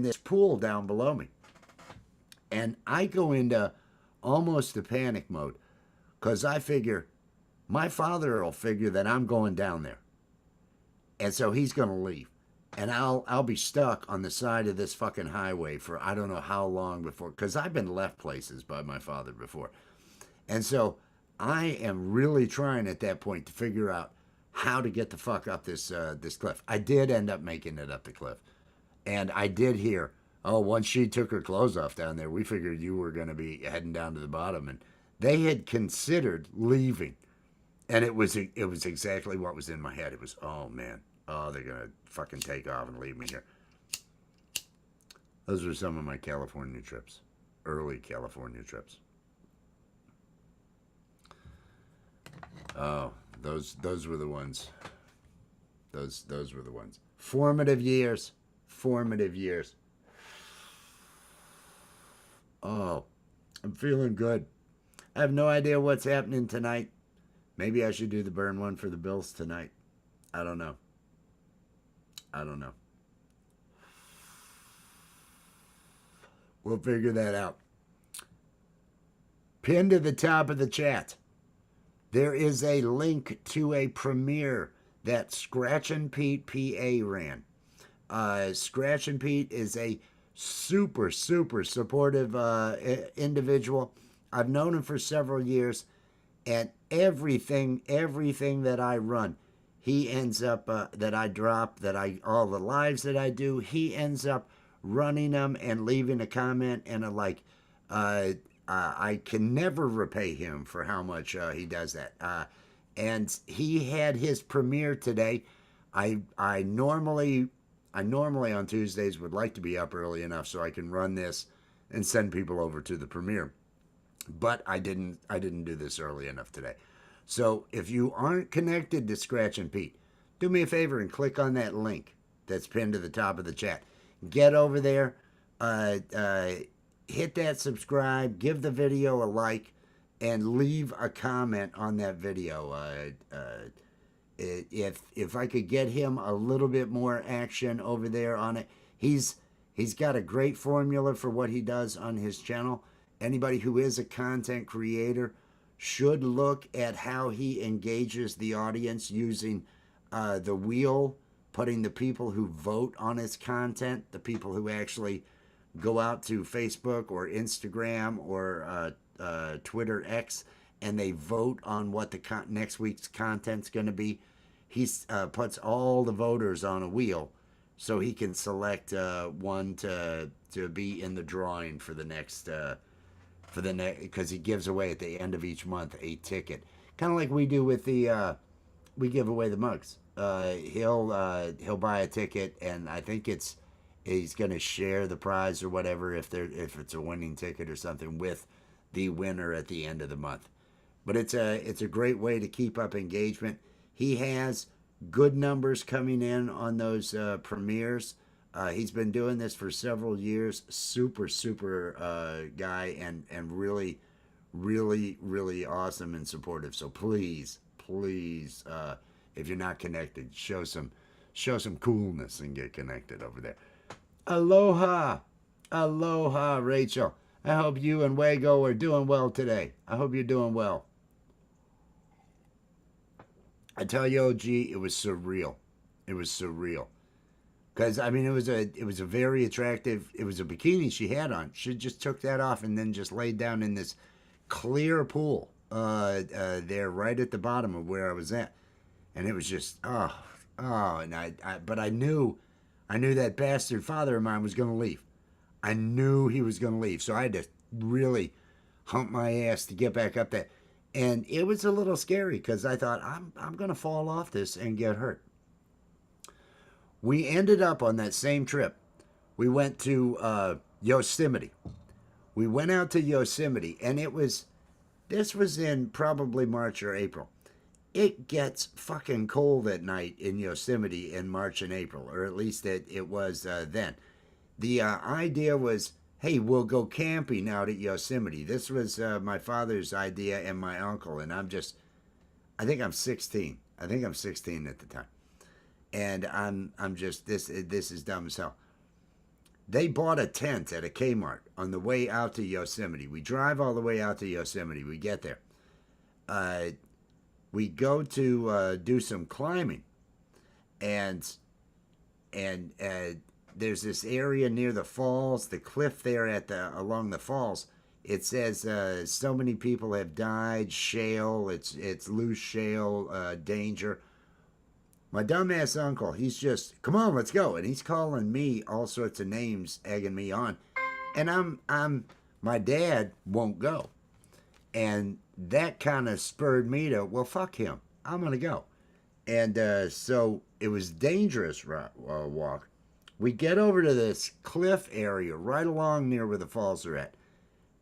this pool down below me. And I go into almost a panic mode because I figure my father will figure that I'm going down there. And so he's going to leave. And I'll be stuck on the side of this fucking highway for I don't know how long before, because I've been left places by my father before. And so I am really trying at that point to figure out how to get the fuck up this cliff. I did end up making it up the cliff. And I did hear, oh, once she took her clothes off down there, we figured you were going to be heading down to the bottom. And they had considered leaving. And it was exactly what was in my head. It was, oh, man. Oh, they're going to fucking take off and leave me here. Those were some of my California trips. Early California trips. Oh, those were the ones. Those were the ones. Formative years. Formative years. Oh, I'm feeling good. I have no idea what's happening tonight. Maybe I should do the burn one for the Bills tonight. I don't know. We'll figure that out. Pinned to the top of the chat, there is a link to a premiere that Scratch and Pete PA ran. Scratch and Pete is a super supportive individual. I've known him for several years, and everything that I run, he ends up that I drop, all the lives that I do, he ends up running them and leaving a comment and a like. I can never repay him for how much he does that. And he had his premiere today. I normally on Tuesdays would like to be up early enough so I can run this and send people over to the premiere. But I didn't do this early enough today. So if you aren't connected to Scratch and Pete, do me a favor and click on that link that's pinned to the top of the chat. Get over there, hit that subscribe, give the video a like, and leave a comment on that video. If I could get him a little bit more action over there on it, he's got a great formula for what he does on his channel. Anybody who is a content creator should look at how he engages the audience using the wheel, putting the people who vote on his content, the people who actually go out to Facebook or Instagram or Twitter X, and they vote on what the next week's content's going to be. He puts all the voters on a wheel so he can select one to be in the drawing for the next because he gives away at the end of each month a ticket, kind of like we do with the we give away the mugs. He'll buy a ticket, and I think he's going to share the prize or whatever if it's a winning ticket or something with the winner at the end of the month. But it's a great way to keep up engagement. He has good numbers coming in on those premieres. He's been doing this for several years. Super guy, and really awesome and supportive. So please, if you're not connected, show some show some coolness and get connected over there. Aloha, aloha, Rachel. I hope you and Wago are doing well today. I hope you're doing well. I tell you, OG, it was surreal. It was surreal. Because I mean, it was a very attractive. It was a bikini she had on. She just took that off and then just laid down in this clear pool there, right at the bottom of where I was at, and it was just and but I knew that bastard father of mine was gonna leave. I knew he was gonna leave, so I had to really hump my ass to get back up there, and it was a little scary because I thought I'm gonna fall off this and get hurt. We ended up on that same trip. We went to Yosemite. We went out to Yosemite, and this was in probably March or April. It gets fucking cold at night in Yosemite in March and April, or at least it was then. The idea was, hey, we'll go camping out at Yosemite. This was my father's idea and my uncle, and I think I'm 16. I think I'm 16 at the time. And I'm just, this is dumb as hell. They bought a tent at a Kmart on the way out to Yosemite. We drive all the way out to Yosemite. We get there. We go to do some climbing, and there's this area near the falls, the cliff there along the falls. It says so many people have died. Shale. It's loose shale. Danger. My dumbass uncle, he's just, come on, let's go. And he's calling me all sorts of names, egging me on. And my dad won't go. And that kind of spurred me to, well, fuck him. I'm going to go. And so it was dangerous walk. We get over to this cliff area right along near where the falls are at.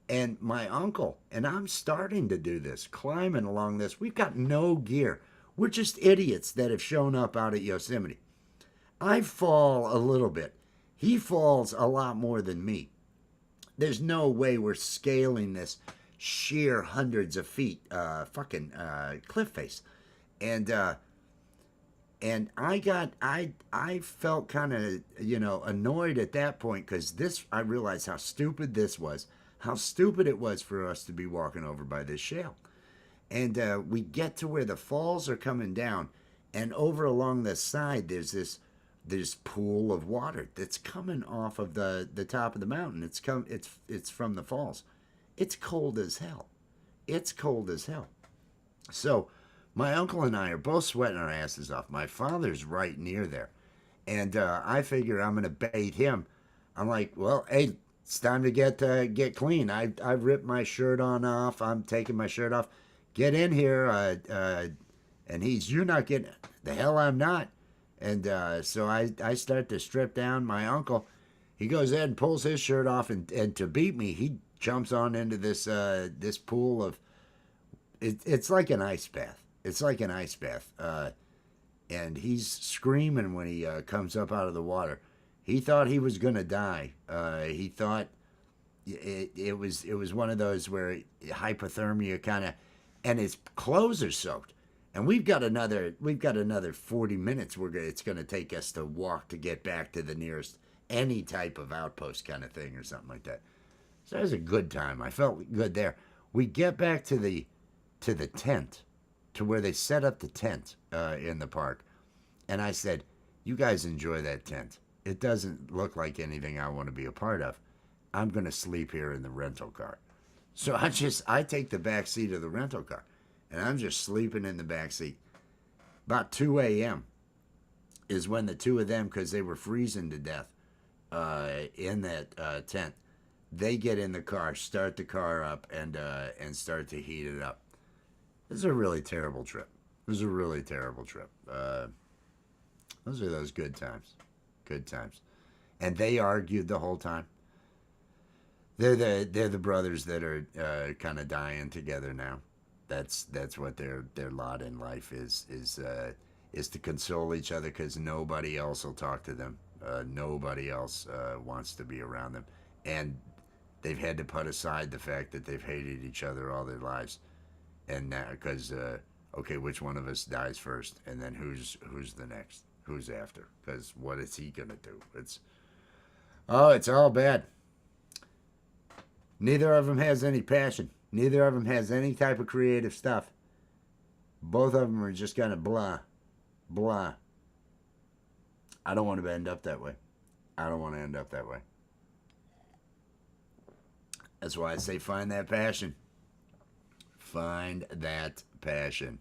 And my uncle, and I'm starting to do this, climbing along this. We've got no gear. We're just idiots that have shown up out at Yosemite. I fall a little bit. He falls a lot more than me. There's no way we're scaling this sheer hundreds of feet fucking cliff face. And I felt kind of, annoyed at that point because I realized how stupid this was. How stupid it was for us to be walking over by this shale. And we get to where the falls are coming down, and over along the side there's this pool of water that's coming off of the top of the mountain. It's from the falls. It's cold as hell. It's cold as hell. So my uncle and I are both sweating our asses off. My father's right near there, and I figure I'm gonna bait him. I'm like, well, hey, it's time to get clean. I've ripped my shirt on off. I'm taking my shirt off. Get in here. And you're not getting, the hell I'm not. And so I start to strip down. My uncle, he goes ahead and pulls his shirt off, and to beat me, he jumps on into this pool of, it's like an ice bath. It's like an ice bath. And he's screaming when he comes up out of the water. He thought he was going to die. He thought it was one of those where hypothermia kind of, and his clothes are soaked. And we've got another 40 minutes it's going to take us to walk to get back to the nearest any type of outpost kind of thing or something like that. So it was a good time. I felt good there. We get back to the tent, to where they set up the tent in the park. And I said, you guys enjoy that tent. It doesn't look like anything I want to be a part of. I'm going to sleep here in the rental car. So I take the back seat of the rental car, and I'm just sleeping in the back seat. About 2 a.m. is when the two of them, because they were freezing to death in that tent, they get in the car, start the car up, and start to heat it up. This is a really terrible trip. Those are those good times. Good times. And they argued the whole time. They're the brothers that are kind of dying together now. That's what their lot in life is to console each other, because nobody else will talk to them. Nobody else wants to be around them, and they've had to put aside the fact that they've hated each other all their lives, and now because okay, which one of us dies first, and then who's the next? who's after, because what is he gonna do? It's all bad. Neither of them has any passion. Neither of them has any type of creative stuff. Both of them are just kind of blah, blah. I don't want to end up that way. I don't want to end up that way. That's why I say find that passion. Find that passion.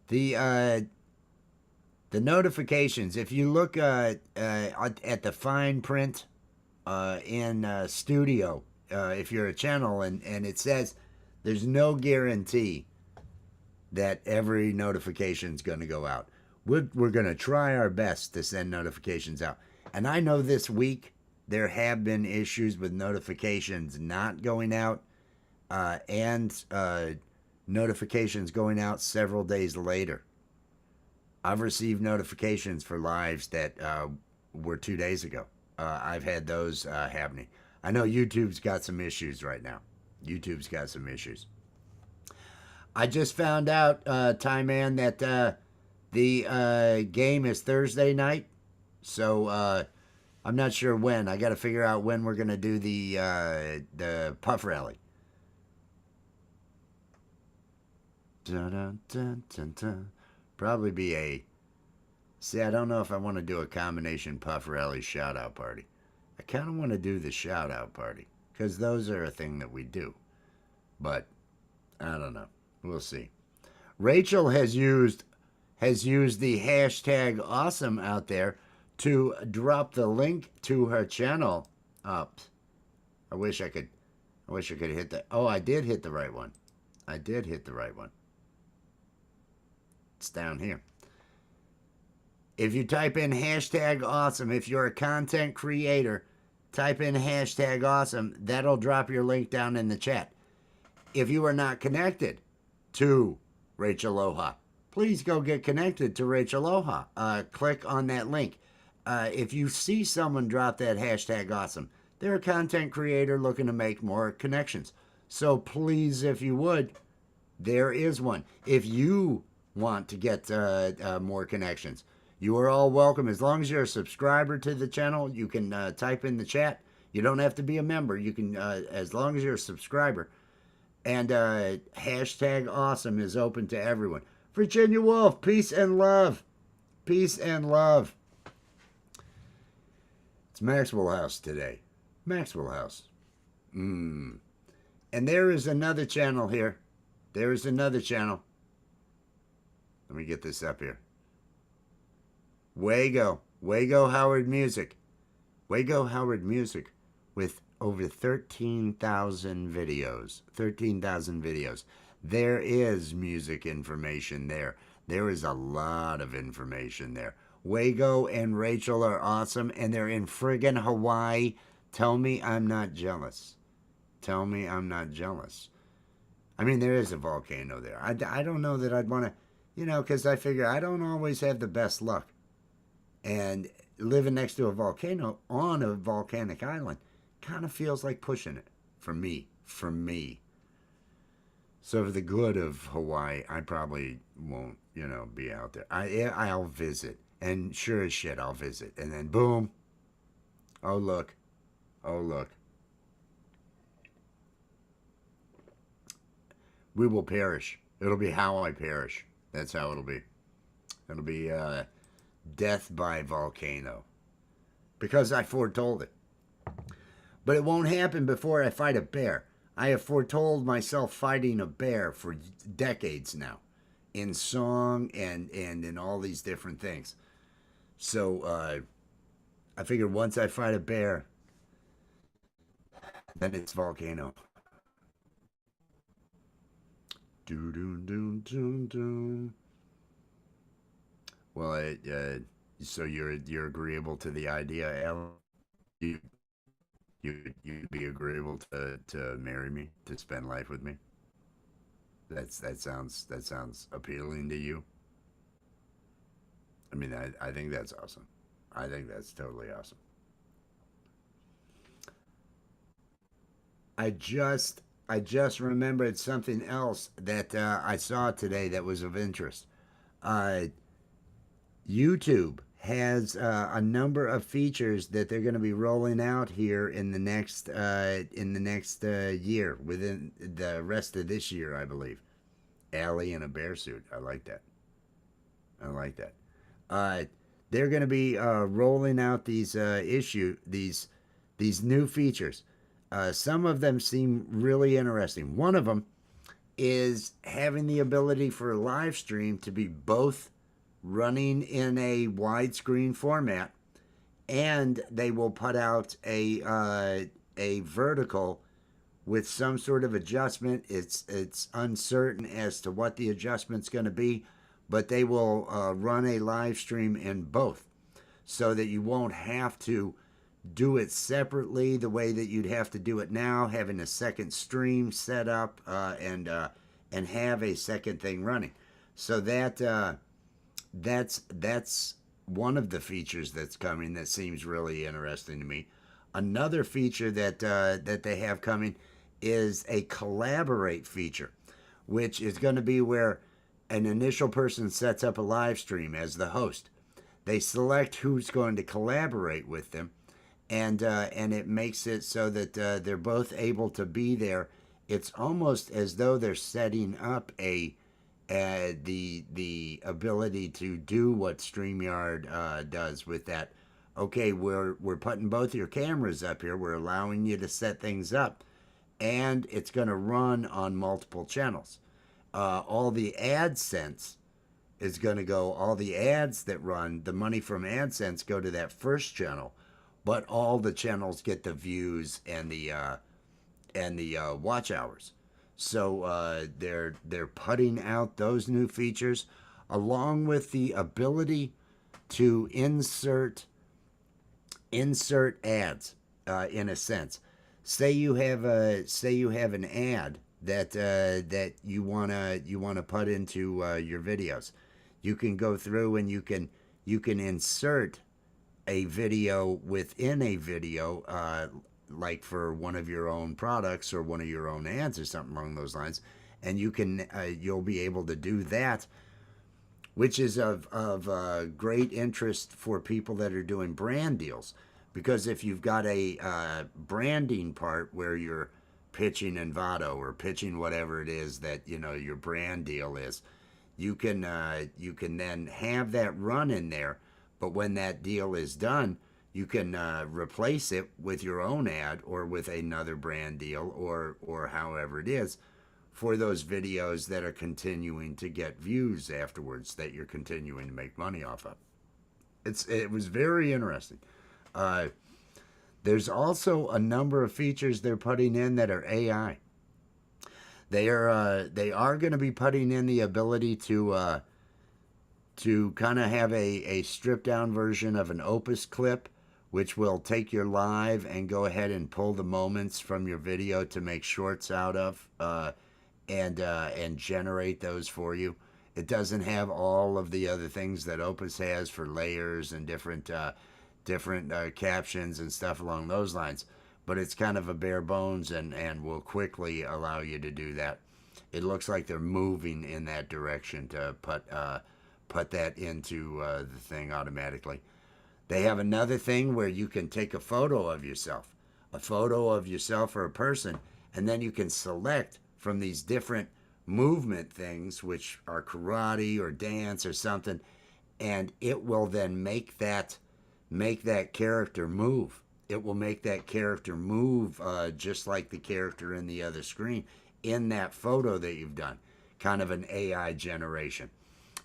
The notifications, if you look at the fine print in Studio, if you're a channel, and it says there's no guarantee that every notification is going to go out. We're going to try our best to send notifications out. And I know this week there have been issues with notifications not going out and notifications going out several days later. I've received notifications for lives that were 2 days ago. I've had those happening. I know YouTube's got some issues right now. YouTube's got some issues. I just found out, Ty Man, that the game is Thursday night. So I'm not sure when. I got to figure out when we're going to do the puff rally. Dun, dun, dun, dun, dun. Probably be a... See, I don't know if I want to do a combination puff rally shout-out party. I kind of want to do the shout-out party, because those are a thing that we do. But, I don't know. We'll see. Rachel has used the hashtag awesome out there to drop the link to her channel up. I wish I could hit that. Oh, I did hit the right one. I did hit the right one. It's down here. If you type in hashtag awesome, if you're a content creator, type in hashtag awesome. That'll drop your link down in the chat. If you are not connected to Rachel Oha, please go get connected to Rachel Oha. Click on that link. If you see someone drop that hashtag awesome, they're a content creator looking to make more connections. So please, if you would, there is one. If you want to get more connections, you are all welcome. As long as you're a subscriber to the channel, you can type in the chat. You don't have to be a member. You can, as long as you're a subscriber. And hashtag awesome is open to everyone. Virginia Wolf, peace and love. Peace and love. It's Maxwell House today. Maxwell House. And there is another channel here. There is another channel. Let me get this up here. Wago. Wago Howard Music. Wago Howard Music with over 13,000 videos. 13,000 videos. There is music information there. There is a lot of information there. Wago and Rachel are awesome, and they're in friggin' Hawaii. Tell me I'm not jealous. Tell me I'm not jealous. I mean, there is a volcano there. I don't know that I'd want to, because I figure I don't always have the best luck. And living next to a volcano on a volcanic island kind of feels like pushing it for me. So for the good of Hawaii, I probably won't, be out there. I'll visit. And sure as shit, I'll visit. And then boom. Oh, look. Oh, look. We will perish. It'll be how I perish. That's how it'll be. It'll be death by volcano. Because I foretold it. But it won't happen before I fight a bear. I have foretold myself fighting a bear for decades now. In song and in all these different things. So I figured once I fight a bear, then it's volcano. Do do do do do. Well, so you're agreeable to the idea, Ellen? You'd be agreeable to marry me, to spend life with me? That sounds appealing to you? I mean, I think that's awesome. I think that's totally awesome. I just I just remembered something else that I saw today that was of interest. Uh, YouTube has a number of features that they're going to be rolling out here in the next year, within the rest of this year, I believe. Allie in a bear suit. I like that. I like that. Uh, they're going to be rolling out these new features. Some of them seem really interesting. One of them is having the ability for a live stream to be both running in a widescreen format, and they will put out a vertical with some sort of adjustment. It's uncertain as to what the adjustment's going to be, but they will run a live stream in both, so that you won't have to do it separately the way that you'd have to do it now, having a second stream set up and have a second thing running. So that's one of the features that's coming that seems really interesting to me. Another feature that they have coming is a collaborate feature, which is going to be where an initial person sets up a live stream as the host. They select who's going to collaborate with them, and it makes it so that they're both able to be there. It's almost as though they're setting up the ability to do what StreamYard does with that. Okay, we're putting both your cameras up here. We're allowing you to set things up, and it's going to run on multiple channels. All the AdSense is going to go. All the ads that run, the money from AdSense go to that first channel, but all the channels get the views and the watch hours. So they're putting out those new features, along with the ability to insert ads in a sense. Say you have an ad that you wanna put into your videos. You can go through and you can insert a video within a video, like for one of your own products or one of your own ads or something along those lines, and you'll be able to do that, which is of great interest for people that are doing brand deals. Because if you've got a branding part where you're pitching Envato or pitching whatever it is that your brand deal is, you can then have that run in there. But when that deal is done, you can replace it with your own ad or with another brand deal or however it is, for those videos that are continuing to get views afterwards, that you're continuing to make money off of. It was very interesting. There's also a number of features they're putting in that are AI. They are going to be putting in the ability to kind of have a stripped down version of an Opus clip, which will take your live and go ahead and pull the moments from your video to make shorts out of, and generate those for you. It doesn't have all of the other things that Opus has for layers and different captions and stuff along those lines, but it's kind of a bare bones and will quickly allow you to do that. It looks like they're moving in that direction to put that into the thing automatically. They have another thing where you can take a photo of yourself or a person, and then you can select from these different movement things, which are karate or dance or something, and it will then make that character move. It will make that character move just like the character in the other screen in that photo that you've done. Kind of an AI generation.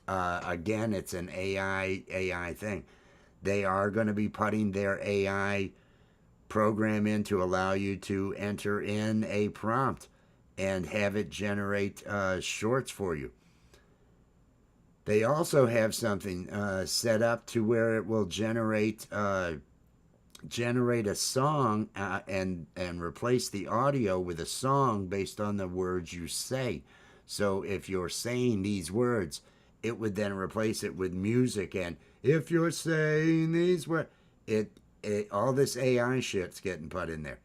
Again, it's an AI thing. They are going to be putting their AI program in to allow you to enter in a prompt and have it generate shorts for you. They also have something set up to where it will generate a song and replace the audio with a song based on the words you say. So if you're saying these words, it would then replace it with music, and if you're saying these words, all this AI shit's getting put in there.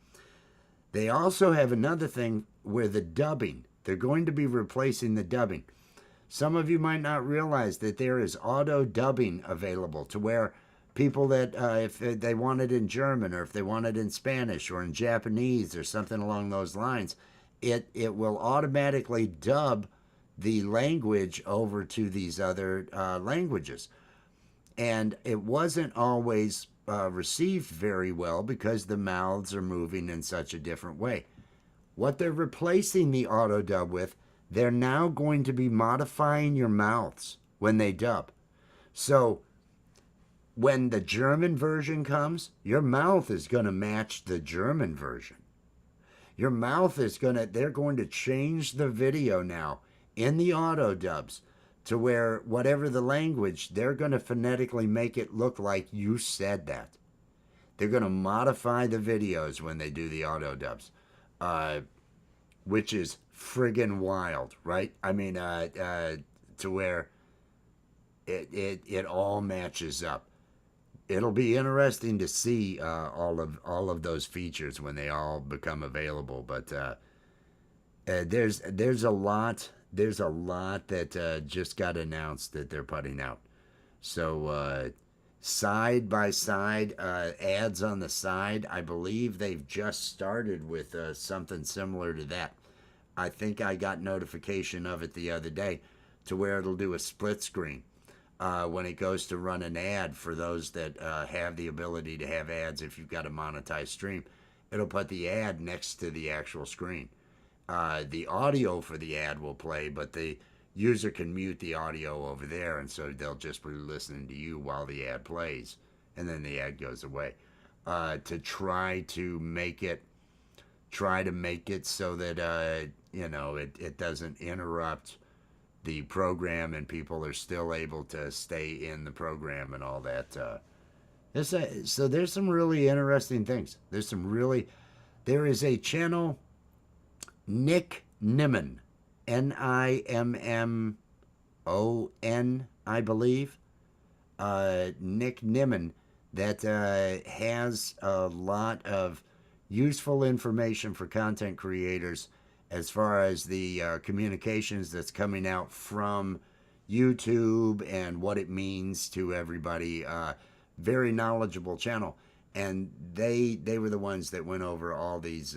They also have another thing where the dubbing, they're going to be replacing the dubbing. Some of you might not realize that there is auto dubbing available to where people that if they want it in German or if they want it in Spanish or in Japanese or something along those lines, it will automatically dub the language over to these other languages. And it wasn't always received very well because the mouths are moving in such a different way. What they're replacing the auto dub with, they're now going to be modifying your mouths when they dub. So when the German version comes, your mouth is going to match the German version. Your mouth is going to, they're going to change the video now in the auto dubs to where whatever the language, they're going to phonetically make it look like you said that. They're going to modify the videos when they do the auto dubs, which is friggin' wild, right? I mean, to where it all matches up. It'll be interesting to see all of those features when they all become available. But there's a lot that just got announced that they're putting out. So side by side ads on the side, I believe they've just started with something similar to that. I think I got notification of it the other day to where it'll do a split screen. When it goes to run an ad for those that have the ability to have ads, if you've got a monetized stream, it'll put the ad next to the actual screen. The audio for the ad will play, but the user can mute the audio over there, and so they'll just be listening to you while the ad plays, and then the ad goes away. To try to make it so that it doesn't interrupt the program and people are still able to stay in the program and all that. So there's some really interesting things. There is a channel, Nick Nimmin, Nimmon, I believe. Nick Nimmin, that has a lot of useful information for content creators as far as the communications that's coming out from YouTube and what it means to everybody. Very knowledgeable channel, and they were the ones that went over all these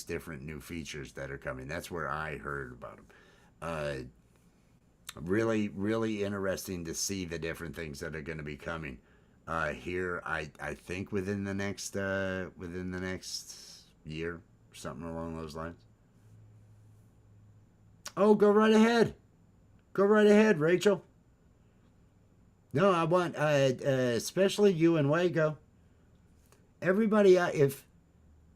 different new features that are coming. That's where I heard about them. Really, really interesting to see the different things that are going to be coming here. I think within the next year, something along those lines. Oh, go right ahead. Go right ahead, Rachel. No, I want, especially you and Wago. Everybody, if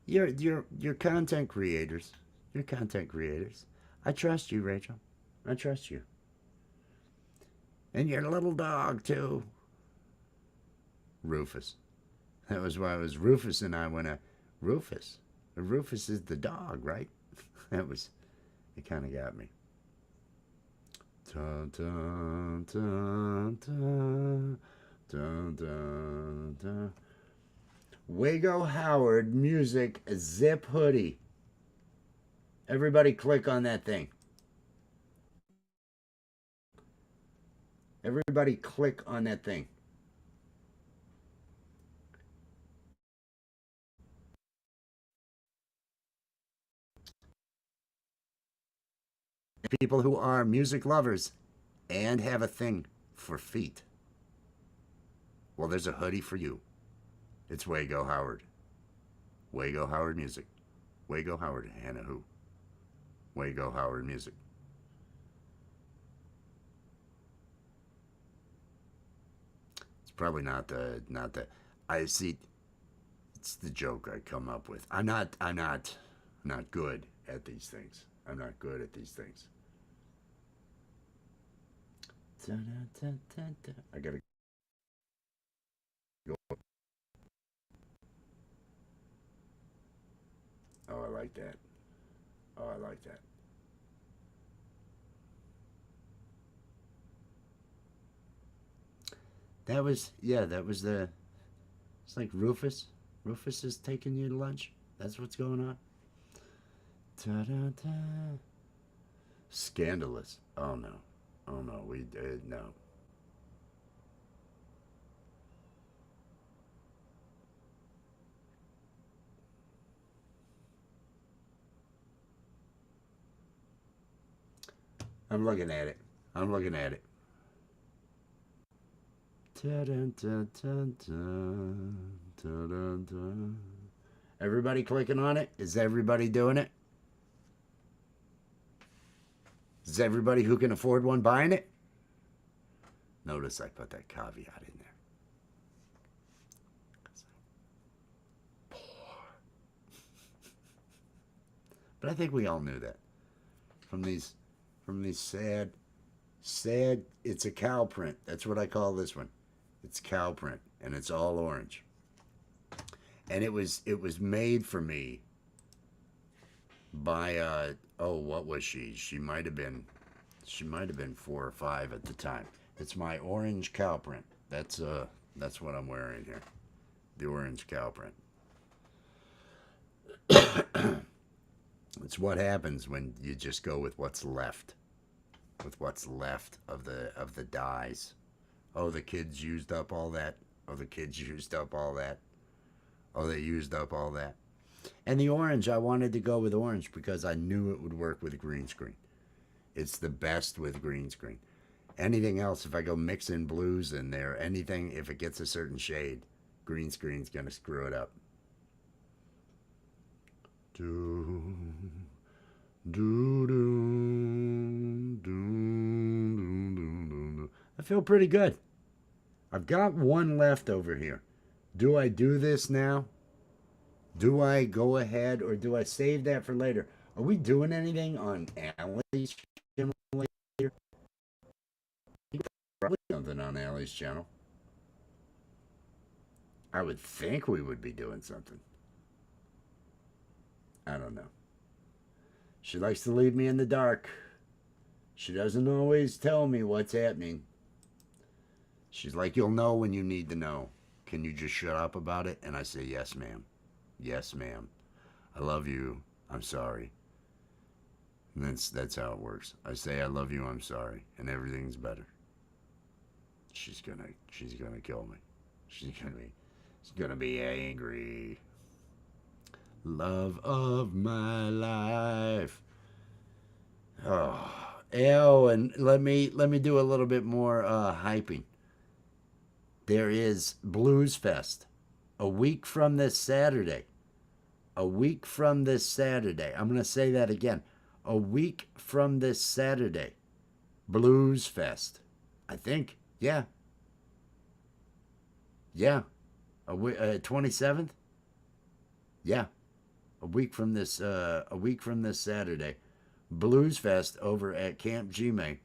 you're content creators, I trust you, Rachel. I trust you. And your little dog too, Rufus. That was why it was Rufus and I went. Rufus. Rufus is the dog, right? It kind of got me. Dun, dun, dun, dun, dun, dun, dun. Wago Howard Music Zip Hoodie. Everybody click on that thing. Everybody click on that thing. People who are music lovers and have a thing for feet. Well, there's a hoodie for you. It's Wago Howard. Wago Howard Music. Wago Howard, Hannah Who. Wago Howard Music. It's probably not the I see. It's the joke I come up with. I'm not good at these things. I'm not good at these things. I gotta go. Oh, I like that. Oh, I like that. That was the. It's like Rufus. Rufus is taking you to lunch. That's what's going on. Ta-da-da. Scandalous. Oh no. Oh no. We no. I'm looking at it. I'm looking at it. Everybody clicking on it? Is everybody doing it? Is everybody who can afford one buying it? Notice I put that caveat in there. But I think we all knew that from these sad. It's a cow print. That's what I call this one. It's cow print, and it's all orange. And it was made for me by what was she? She might have been 4 or 5 at the time. It's my orange cow print. That's what I'm wearing here. The orange cow print. It's what happens when you just go with what's left. With what's left of the dyes. Oh, the kids used up all that. Oh, the kids used up all that. Oh, they used up all that. And the orange, I wanted to go with orange because I knew it would work with green screen. It's the best with green screen. Anything else, if I go mixing blues in there, anything, if it gets a certain shade, green screen's going to screw it up. Do, do, do, do, do, do. I feel pretty good. I've got one left over here. Do I do this now? Do I go ahead or do I save that for later? Are we doing anything on Allie's channel later? Probably something on Allie's channel. I would think we would be doing something. I don't know. She likes to leave me in the dark. She doesn't always tell me what's happening. She's like, you'll know when you need to know. Can you just shut up about it? And I say, yes, ma'am. Yes, ma'am. I love you. I'm sorry. And that's how it works. I say, I love you. I'm sorry. And everything's better. She's gonna kill me. She's gonna be angry. Love of my life. Oh, and let me do a little bit more hyping. There is Blues Fest a week from this Saturday. A week from this Saturday. I'm going to say that again. A week from this Saturday. Blues Fest. I think. Yeah. Yeah. 27th? Yeah. A week from this Saturday. Blues Fest over at Camp Gmail.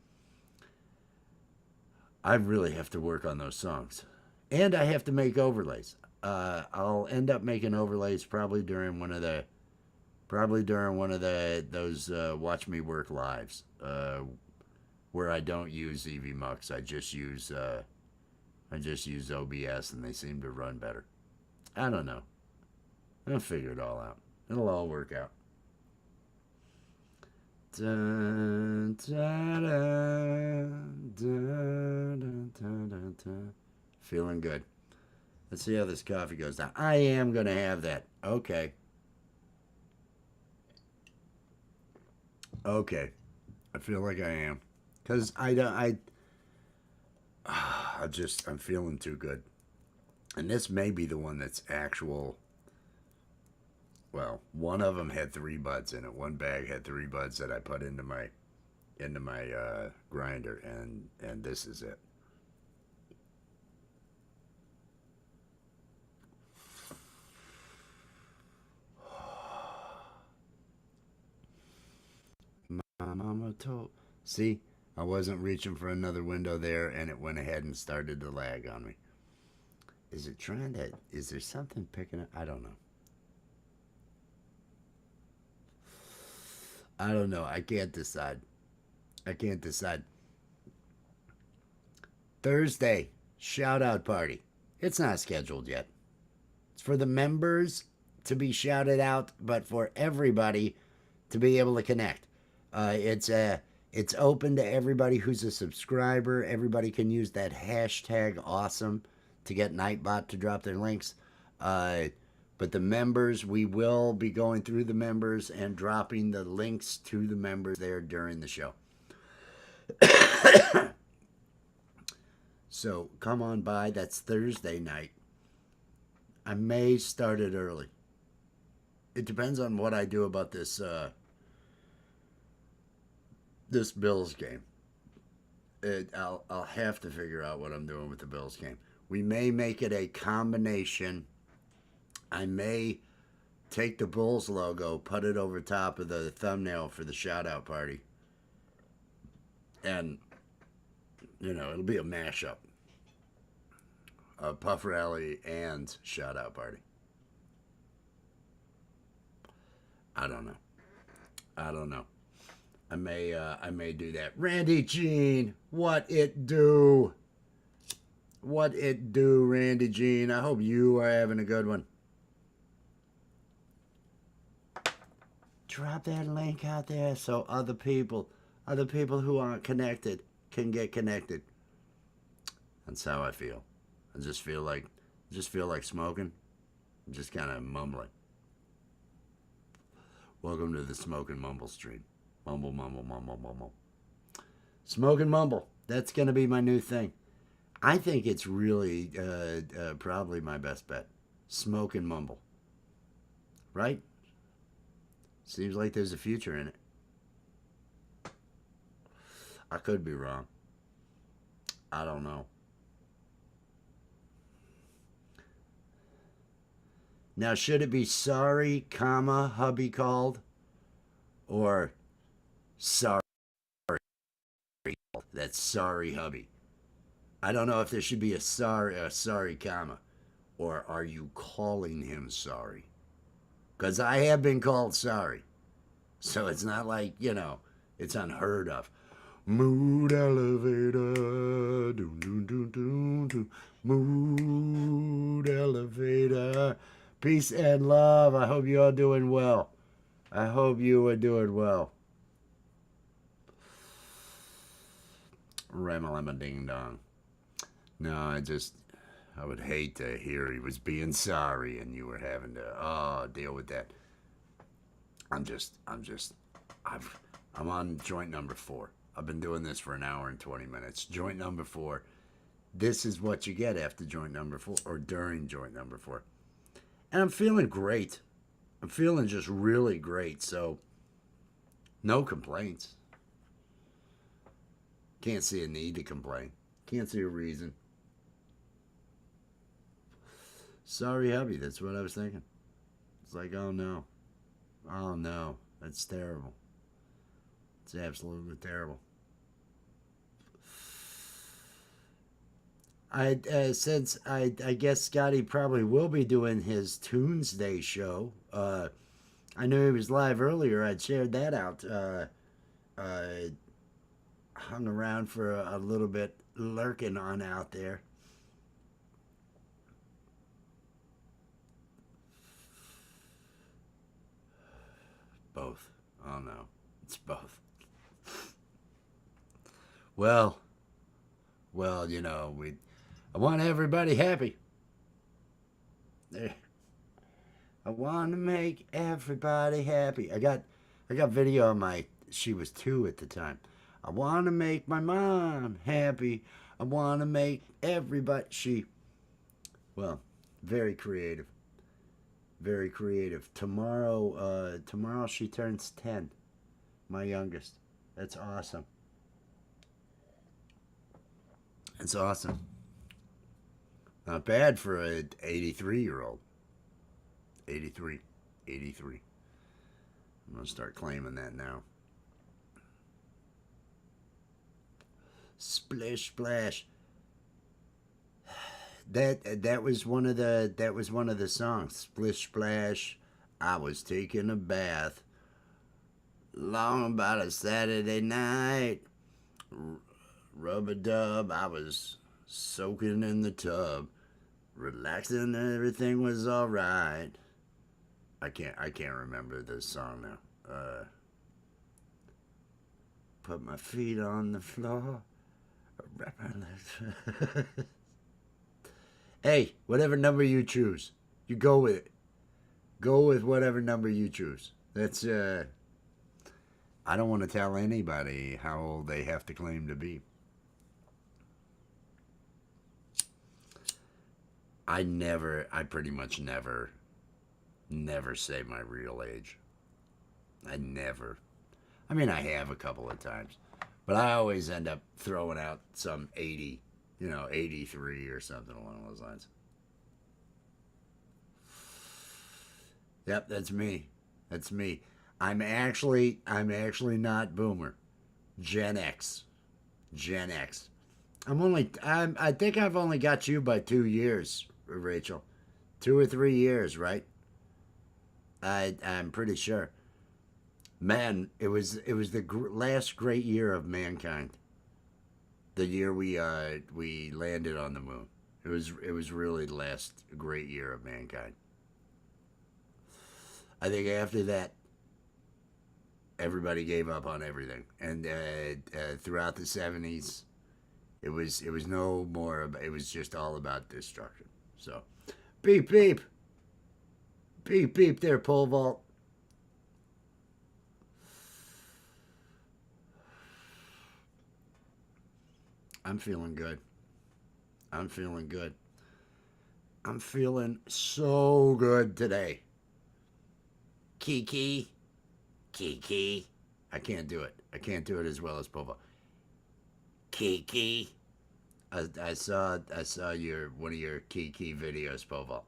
I really have to work on those songs. And I have to make overlays. I'll end up making overlays probably during one of those Watch Me Work lives where I don't use EV Mux. I just use OBS and they seem to run better. I don't know. I'll figure it all out. It'll all work out. Dun, da, da, da, da, da, da. Feeling good. Let's see how this coffee goes down. I am going to have that. Okay. Okay. I feel like I am. Because I'm feeling too good. And this may be the one that's actual. Well, one of them had 3 buds in it. One bag had 3 buds that I put into my grinder, and this is it. My mama told. See, I wasn't reaching for another window there, and it went ahead and started to lag on me. Is there something picking up? I don't know. I don't know. I can't decide. Thursday, shout out party. It's not scheduled yet. It's for the members to be shouted out, but for everybody to be able to connect. It's open to everybody who's a subscriber. Everybody can use that hashtag awesome to get Nightbot to drop their links. Uh, but the members, we will be going through the members and dropping the links to the members there during the show. So come on by. That's Thursday night. I may start it early. It depends on what I do about this Bills game. I'll have to figure out what I'm doing with the Bills game. We may make it a combination. I may take the Bulls logo, put it over top of the thumbnail for the shout out party. And, it'll be a mashup. A Puff Rally and shout out party. I don't know. I may do that. Randy Jean, what it do? What it do, Randy Jean? I hope you are having a good one. Drop that link out there so other people who aren't connected can get connected. That's how I feel. I just feel like smoking. I'm just kind of mumbling. Welcome to the Smoke and Mumble stream. Mumble, mumble, mumble, mumble. Smoke and mumble. That's going to be my new thing. I think it's really probably my best bet. Smoke and mumble. Right? Seems like there's a future in it. I could be wrong. I don't know. Now, should it be sorry, comma, hubby called? Or sorry? That's sorry, hubby. I don't know if there should be a sorry, comma. Or are you calling him sorry? Because I have been called sorry. So it's not like, it's unheard of. Mood elevator. Doom, doom, doom, doom, doom. Mood elevator. Peace and love. I hope you are doing well. I hope you are doing well. Ramalama ding dong. No, I would hate to hear he was being sorry and you were having to deal with that. I'm on joint number 4. I've been doing this for an hour and 20 minutes. Joint number 4. This is what you get after joint number 4 or during joint number 4. And I'm feeling great. I'm feeling just really great. So, no complaints. Can't see a need to complain. Can't see a reason. Sorry, hubby. That's what I was thinking. It's like, oh no. Oh no. That's terrible. It's absolutely terrible. Since I guess Scotty probably will be doing his Tuesday show. I knew he was live earlier. I'd shared that out. Hung around for a little bit, lurking on out there. Both. Oh no, it's both. Well, I want everybody happy. I want to make everybody happy. I got video of she was 2 at the time. I want to make my mom happy. I want to make everybody, very creative. Very creative. Tomorrow she turns 10. My youngest. That's awesome. It's awesome. Not bad for an 83-year-old. 83. I'm going to start claiming that now. Splish splash. That was one of the songs. Splish splash. I was taking a bath. Long about a Saturday night. Rub-a-dub. I was soaking in the tub. Relaxing, everything was alright. I can't remember the song now. put my feet on the floor. Wrap my legs. Hey, whatever number you choose, you go with it. Go with whatever number you choose. That's I don't want to tell anybody how old they have to claim to be. I pretty much never say my real age. I never. I mean, I have a couple of times, but I always end up throwing out some 80, 83 or something along those lines. Yep, that's me. That's me. I'm actually not boomer. Gen X. Gen X. I think I've only got you by 2 years, Rachel. 2 or 3 years, right? I'm pretty sure. Man, it was the last great year of mankind. The year we landed on the moon. It was really the last great year of mankind. I think after that, everybody gave up on everything, and throughout the '70s, it was no more. It was just all about destruction. So, beep beep, beep beep. There, pole vault. I'm feeling good. I'm feeling good. I'm feeling so good today. Kiki. Kiki. I can't do it. I can't do it as well as Popo. Kiki. I saw one of your Kiki videos, Popo.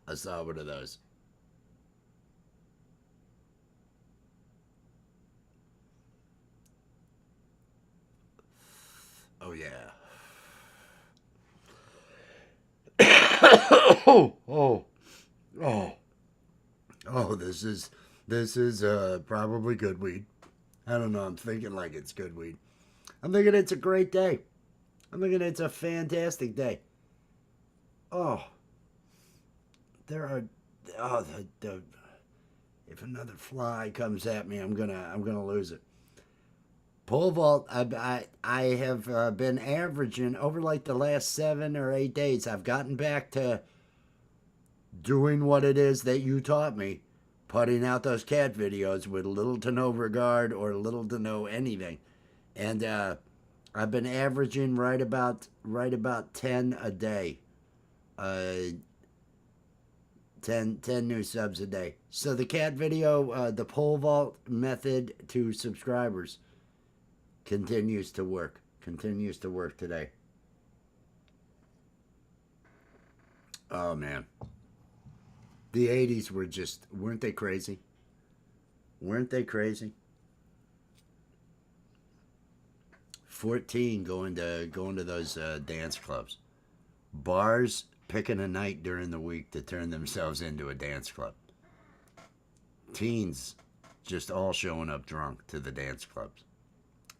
I saw one of those. Oh yeah. oh. Oh, this is probably good weed. I don't know. I'm thinking like it's good weed. I'm thinking it's a great day. I'm thinking it's a fantastic day. Oh, there are. Oh, if another fly comes at me, I'm gonna lose it. Pole vault. I have been averaging over like the last 7 or 8 days. I've gotten back to doing what it is that you taught me, putting out those cat videos with little to no regard or little to no anything, and I've been averaging right about 10 a day, 10 new subs a day. So the cat video, the pole vault method to subscribers, continues to work. Continues to work today. Oh man. The 80s weren't they crazy? Weren't they crazy? 14 going to those dance clubs. Bars picking a night during the week to turn themselves into a dance club. Teens just all showing up drunk to the dance clubs.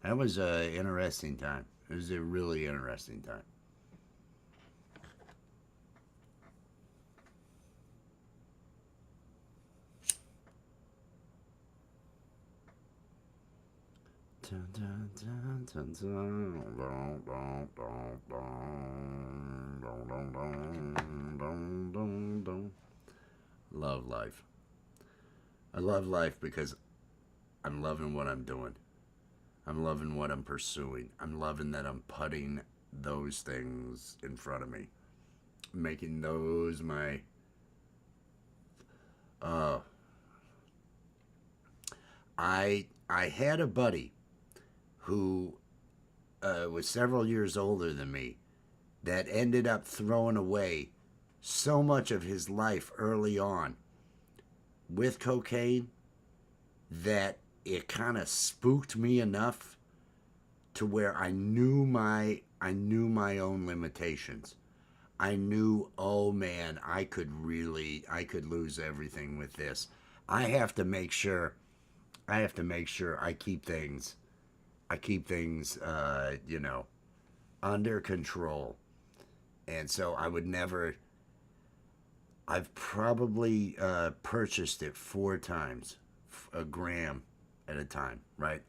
That was an interesting time. It was a really interesting time. Love life. I love life because I'm loving what I'm doing. I'm loving what I'm pursuing. I'm loving that I'm putting those things in front of me, making those my I had a buddy who was several years older than me that ended up throwing away so much of his life early on with cocaine that it kind of spooked me enough to where I knew my own limitations. I knew, oh man, I could lose everything with this. I have to make sure I keep things under control. And so I would never. I've probably purchased it 4 times, a gram at a time, right?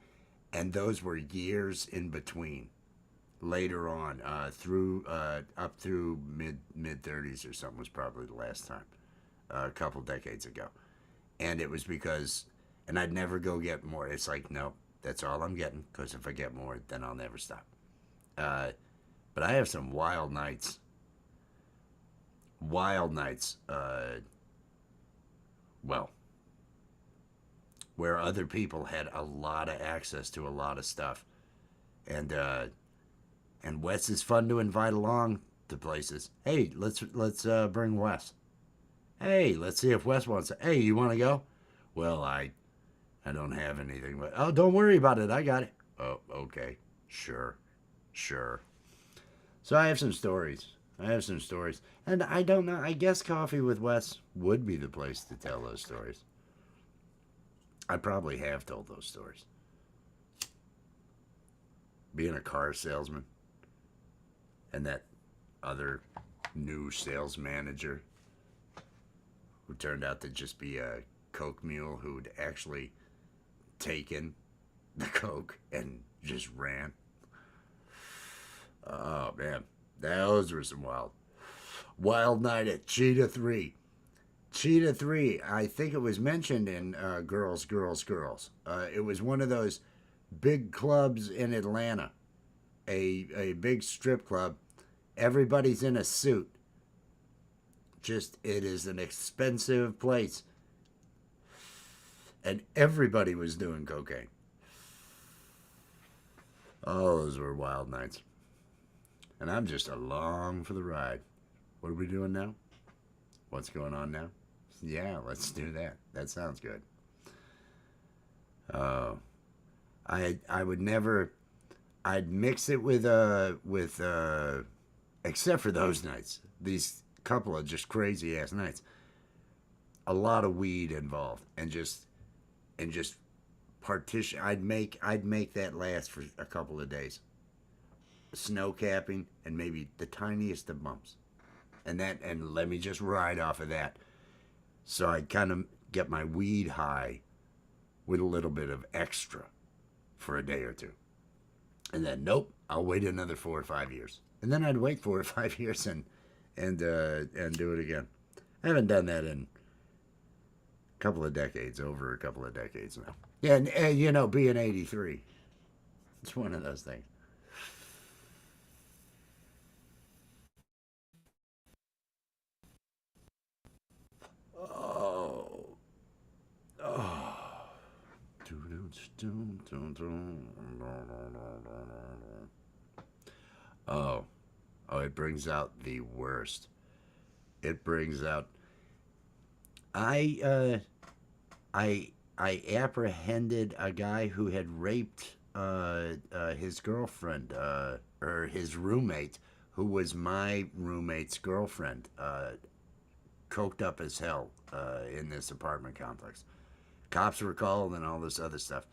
And those were years in between. Later on, through up through mid 30s or something was probably the last time, a couple decades ago. And it was because, and I'd never go get more. It's like, no, that's all I'm getting, because if I get more, then I'll never stop. Uh, but I have some wild nights. Wild nights. Well, where other people had a lot of access to a lot of stuff, and Wes is fun to invite along to places. Hey, let's bring Wes. Hey, let's see if Wes wants it. Hey, you want to go? Well, I don't have anything, but oh, don't worry about it. I got it. Oh, okay, sure, sure. So I have some stories. And I don't know. I guess Coffee with Wes would be the place to tell those stories. I probably have told those stories. Being a car salesman and that other new sales manager who turned out to just be a Coke mule who'd actually taken the Coke and just ran. Oh, man. Those were some wild night at Cheetah 3. Cheetah 3, I think it was mentioned in Girls, Girls, Girls. It was one of those big clubs in Atlanta, a big strip club. Everybody's in a suit. Just, it is an expensive place. And everybody was doing cocaine. Oh, those were wild nights. And I'm just along for the ride. What are we doing now? What's going on now? Yeah, let's do that. That sounds good. I would never. I'd mix it with except for those nights. These couple of just crazy ass nights. A lot of weed involved, and just partition. I'd make that last for a couple of days. Snow capping and maybe the tiniest of bumps, and let me just ride off of that. So I'd kind of get my weed high with a little bit of extra for a day or two. And then, nope, I'll wait another 4 or 5 years. And then I'd wait 4 or 5 years and do it again. I haven't done that in a couple of decades, over a couple of decades now. Yeah, and being 83, it's one of those things. Oh. Oh. Oh. Oh, it brings out the worst. It brings out. I apprehended a guy who had raped his girlfriend, or his roommate, who was my roommate's girlfriend, coked up as hell in this apartment complex. Cops were called and all this other stuff.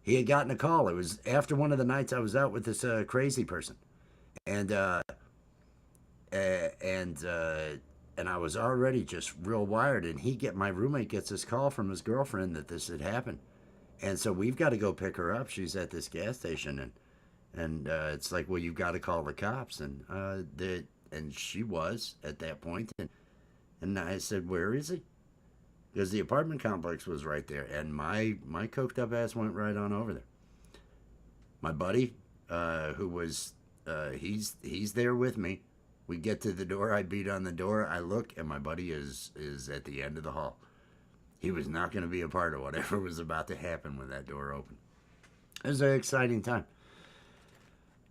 He had gotten a call. It was after one of the nights I was out with this crazy person, and and I was already just real wired. And my roommate gets this call from his girlfriend that this had happened, and so we've got to go pick her up. She's at this gas station, and it's like, well, you've got to call the cops, and she was at that point, and I said, where is he? Because the apartment complex was right there, and my coked up ass went right on over there. My buddy, who was he's there with me. We get to the door. I beat on the door. I look, and my buddy is at the end of the hall. He was not going to be a part of whatever was about to happen when that door opened. It was an exciting time.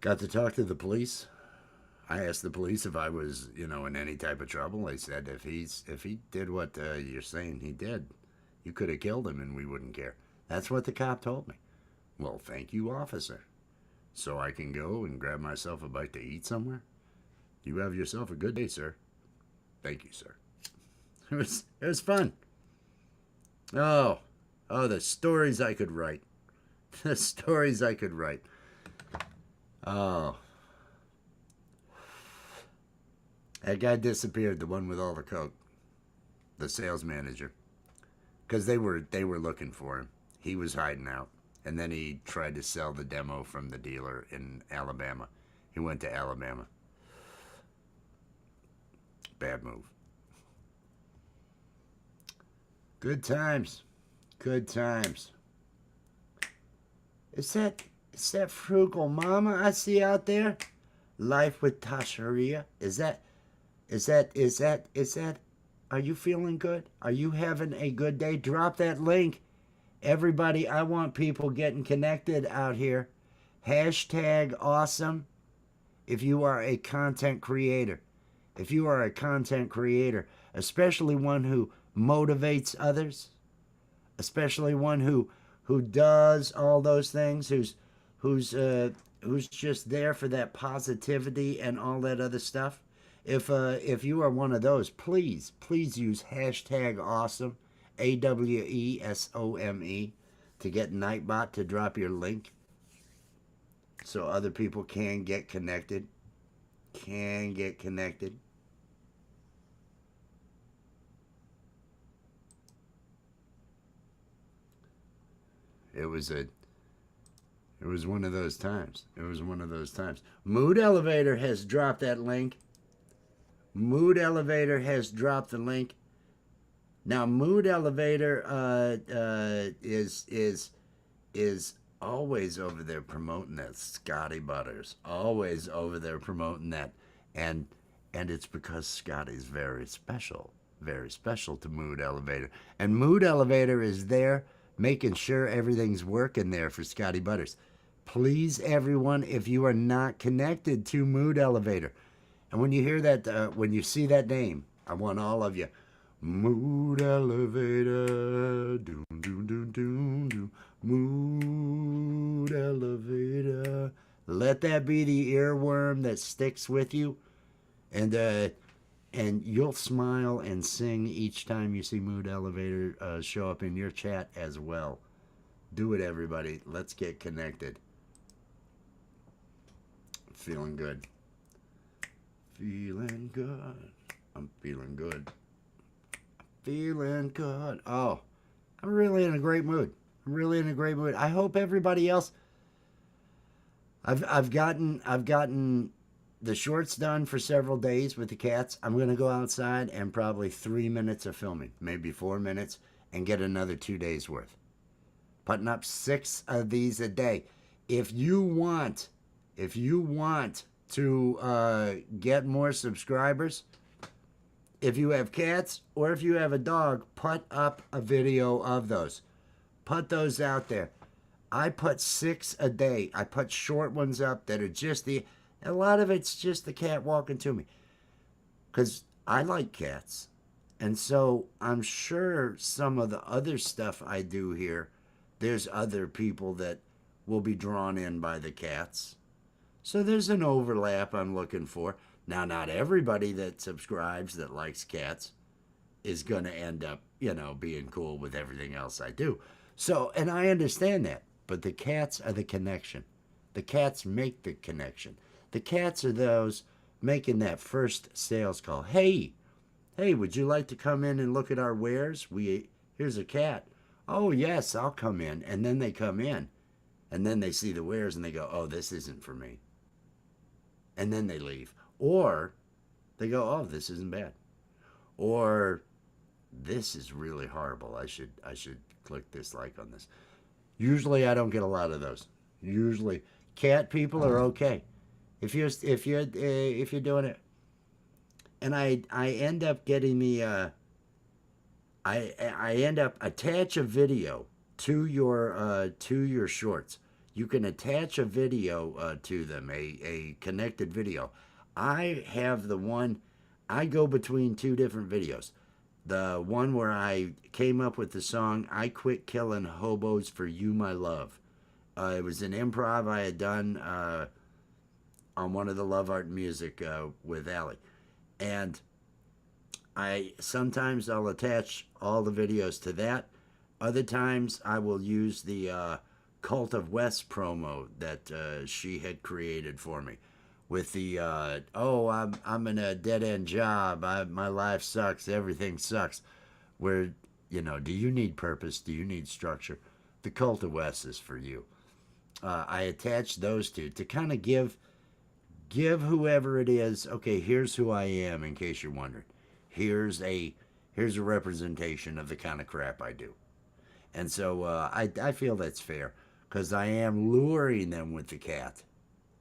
Got to talk to the police. I asked the police if I was, in any type of trouble. They said if he did what you're saying he did, you could have killed him and we wouldn't care. That's what the cop told me. Well, thank you, officer. So I can go and grab myself a bite to eat somewhere? You have yourself a good day, sir. Thank you, sir. It was fun. Oh, the stories I could write. The stories I could write. Oh. That guy disappeared, the one with all the coke. The sales manager. Because they were looking for him. He was hiding out. And then he tried to sell the demo from the dealer in Alabama. He went to Alabama. Bad move. Good times. Good times. Is that frugal mama I see out there? Life with Tasharia? Is that, are you feeling good? Are you having a good day? Drop that link. Everybody, I want people getting connected out here. Hashtag awesome if you are a content creator. If you are a content creator, especially one who motivates others, especially one who does all those things, who's just there for that positivity and all that other stuff. If you are one of those, please use hashtag awesome, AWESOME, to get Nightbot to drop your link so other people can get connected. It was one of those times. Mood Elevator has dropped that link. Mood Elevator has dropped the link. Now, Mood Elevator is always over there promoting that. Scotty Butters, always over there promoting that, and it's because Scotty's very special to Mood Elevator, and Mood Elevator is there making sure everything's working there for Scotty Butters. Please, everyone, if you are not connected to Mood Elevator, and when you hear that, when you see that name, I want all of you. Mood Elevator, doom, doom, doom, doom, doom. Mood Elevator. Let that be the earworm that sticks with you, and you'll smile and sing each time you see Mood Elevator show up in your chat as well. Do it, everybody. Let's get connected. Feeling good. Feeling good. I'm feeling good. Feeling good. Oh, I'm really in a great mood. I hope everybody else. I've gotten the shorts done for several days with the cats. I'm gonna go outside and probably 3 minutes of filming, maybe 4 minutes, and get another 2 days worth. Putting up 6 of these a day. If you want to get more subscribers, if you have cats or if you have a dog, put up a video of those. Put those out there. I put 6 a day. I put short ones up that are just a lot of it's just the cat walking to me. Because I like cats. And so I'm sure some of the other stuff I do here, there's other people that will be drawn in by the cats. So there's an overlap I'm looking for. Now, not everybody that subscribes that likes cats is going to end up, being cool with everything else I do. So, and I understand that, but the cats are the connection. The cats make the connection. The cats are those making that first sales call. Hey, would you like to come in and look at our wares? Here's a cat. Oh, yes, I'll come in. And then they come in, and then they see the wares and they go, oh, this isn't for me. And then they leave. Or they go, oh, this isn't bad. Or this is really horrible. I should click dislike on this. Usually I don't get a lot of those. Usually cat people are okay. If you're doing it. And I end up getting the I end up attach a video to your shorts. You can attach a video to them, a connected video. I have the one, I go between 2 different videos. The one where I came up with the song, I Quit Killing Hobos for You, My Love. It was an improv I had done on one of the Love Art Music with Allie. And sometimes I'll attach all the videos to that. Other times I will use the Cult of West promo that she had created for me. With the, I'm in a dead-end job, my life sucks, everything sucks. Where, do you need purpose? Do you need structure? The Cult of West is for you. I attached those two to kind of give whoever it is, okay, here's who I am in case you're wondering. Here's a representation of the kind of crap I do. And so I feel that's fair because I am luring them with the cat.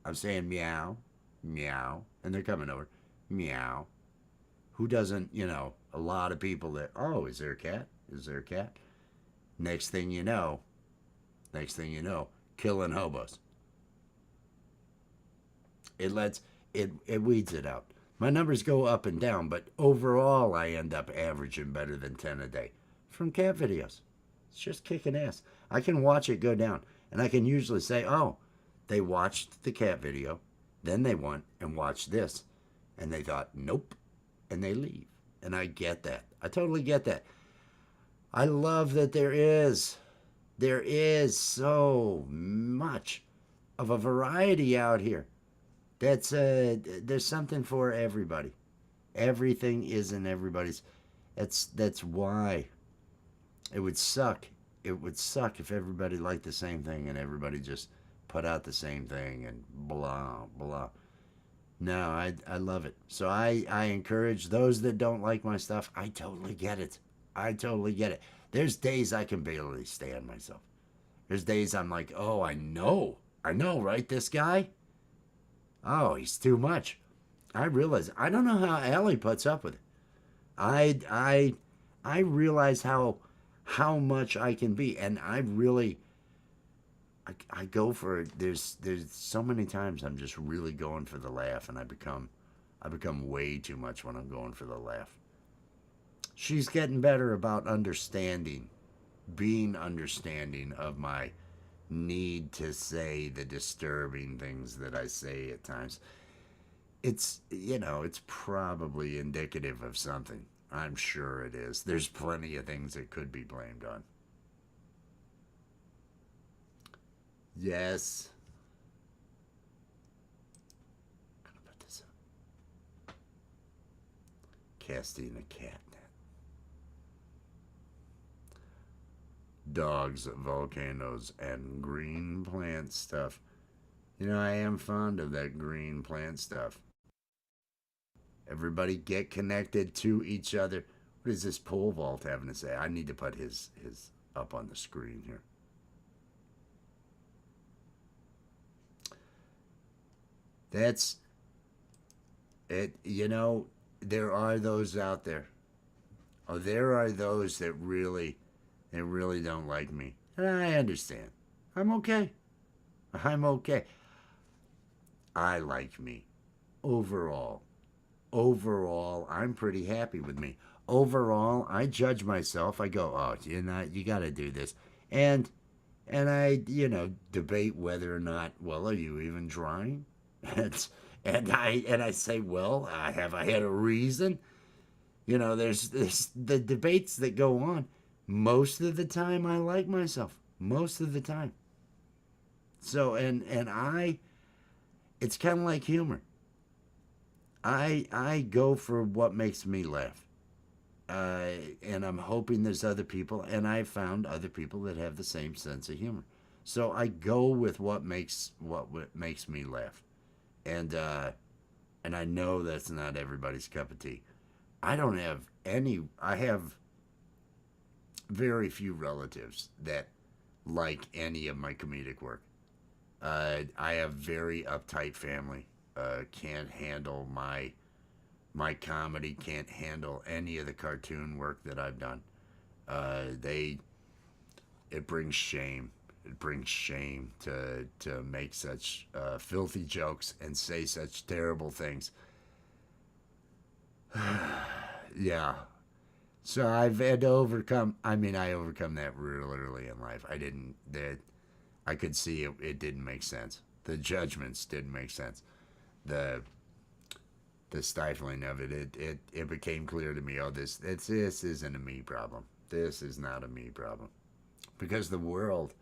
I'm saying meow, meow, and they're coming over, meow. Who doesn't, a lot of people that, oh, is there a cat? Is there a cat? Next thing you know, killing hobos. It weeds it out. My numbers go up and down, but overall I end up averaging better than 10 a day from cat videos. It's just kicking ass. I can watch it go down, and I can usually say, oh, they watched the cat video, then they went and watched this, and they thought, nope, and they leave. And I get that. I totally get that. I love that there is so much of a variety out here. There's something for everybody. Everything isn't everybody's. That's why it would suck. It would suck if everybody liked the same thing and everybody just put out the same thing and blah blah. No, I love it. So I encourage those that don't like my stuff. I totally get it. I totally get it. There's days I can barely stand myself. There's days I'm like, oh, I know, right? This guy. Oh, he's too much. I realize. I don't know how Allie puts up with it. I realize how much I can be, and I go for it. There's so many times I'm just really going for the laugh, and I become way too much when I'm going for the laugh. She's getting better about being understanding of my need to say the disturbing things that I say at times. It's probably indicative of something. I'm sure it is. There's plenty of things it could be blamed on. Yes. I'm gonna put this up. Casting a cat net. Dogs, volcanoes, and green plant stuff. I am fond of that green plant stuff. Everybody get connected to each other. What is this pole vault having to say? I need to put his up on the screen here. That's it. There are those out there. Oh, there are those that really don't like me. And I understand. I'm okay. I like me. Overall, I'm pretty happy with me. Overall, I judge myself. I go, oh, you got to do this. And I, debate whether or not, well, are you even trying? and I say, well, have I had a reason? There's the debates that go on. Most of the time, I like myself. Most of the time. So, and it's kind of like humor. I go for what makes me laugh. And I'm hoping there's other people, and I've found other people that have the same sense of humor. So I go with what makes me laugh. And I know that's not everybody's cup of tea. I have very few relatives that like any of my comedic work. I have very uptight family. Can't handle my comedy. Can't handle any of the cartoon work that I've done. It brings shame. It brings shame to make such filthy jokes and say such terrible things. Yeah. So I've had to overcome. I overcome that real early in life. I could see it didn't make sense. The judgments didn't make sense. The stifling of it became clear to me. Oh, this isn't a me problem. This is not a me problem, because the world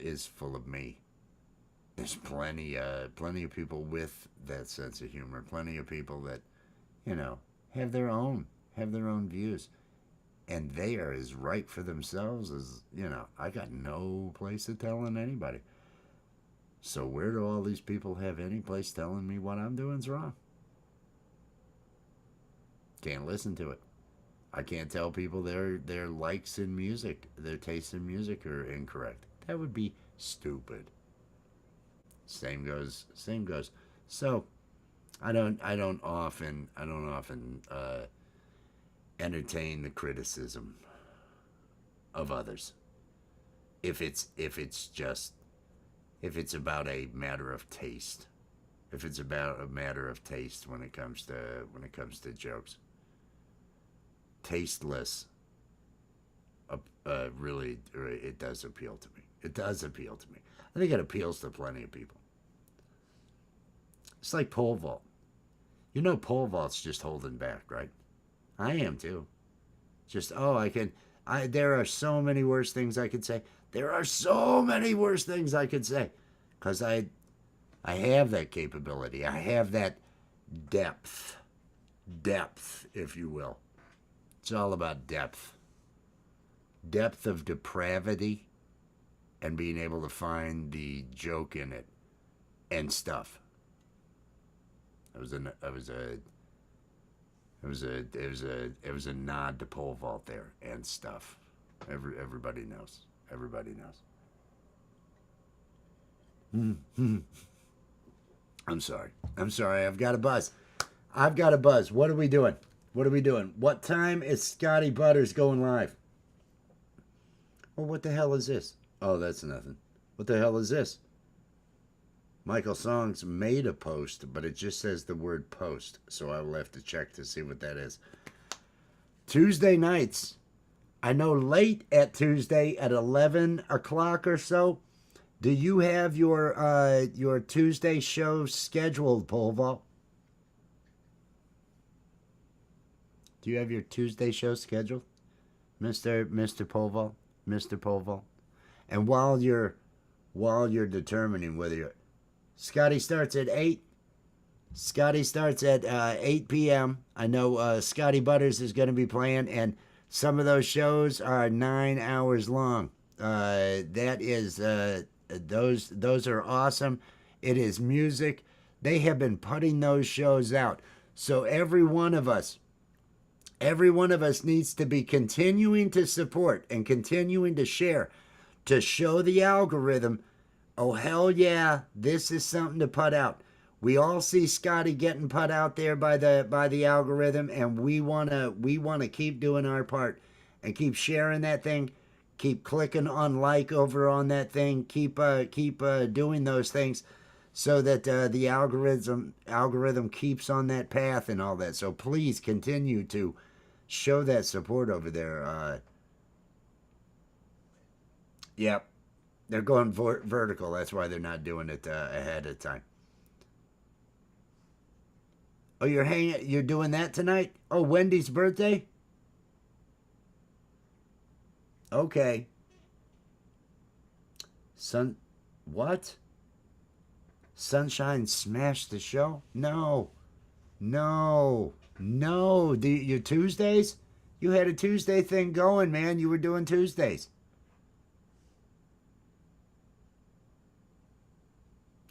is full of me. There's plenty of people with that sense of humor. Plenty of people that have their own views. and they are as right for themselves as, I got no place of telling anybody. So where do all these people have any place telling me what I'm doing's wrong? Can't listen to it. I can't tell people their likes in music, their tastes in music are incorrect. That would be stupid. Same goes. Same goes. So I don't often entertain the criticism of others. If it's about a matter of taste. If it's about a matter of taste when it comes to jokes. Tasteless, really, it does appeal to me. It does appeal to me. I think it appeals to plenty of people. It's like pole vault. Pole vault's just holding back, right? I am too. Just, there are so many worse things I could say. There are so many worse things I could say. Because I have that capability. I have that depth, if you will. It's all about depth. Depth of depravity and being able to find the joke in it and stuff. It was a nod to pole vault there and stuff. Everybody knows. Everybody knows. I'm sorry. I've got a buzz. What are we doing? What time is Scotty Butters going live? Well, what the hell is this? Oh, that's nothing. What the hell is this? Michael Songs made a post, but it just says the word post, so I will have to check to see what that is. Tuesday nights. I know late at Tuesday at 11 o'clock or so. Do you have your Tuesday show scheduled, Pole Vault? Do you have your Tuesday show scheduled, Mr. Pole Vault? Mr. Pole Vault? And while you're determining whether you're... Scotty starts at 8. Scotty starts at 8 p.m. I know Scotty Butters is going to be playing, and some of those shows are 9 hours long. That is... those are awesome. It is music. They have been putting those shows out. So every one of us needs to be continuing to support and continuing to share to show the algorithm, oh hell yeah, this is something to put out. We all see Scotty getting put out there by the algorithm, and we wanna keep doing our part and keep sharing that thing. Keep clicking on like over on that thing. Keep doing those things so that the algorithm keeps on that path and all that. So please continue to show that support over there. Yep, they're going vertical. That's why they're not doing it ahead of time. Oh, you're doing that tonight? Oh, Wendy's birthday? Okay. What? Sunshine smashed the show? No. Your Tuesdays? You had a Tuesday thing going, man. You were doing Tuesdays.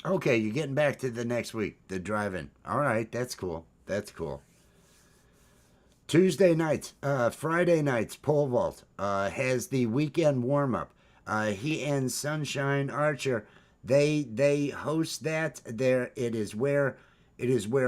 Okay, you're getting back to the next week, the drive-in. All right, that's cool. Tuesday nights, Friday nights, Pole Vault has the weekend warm-up. He and Sunshine Archer, they host that. It is where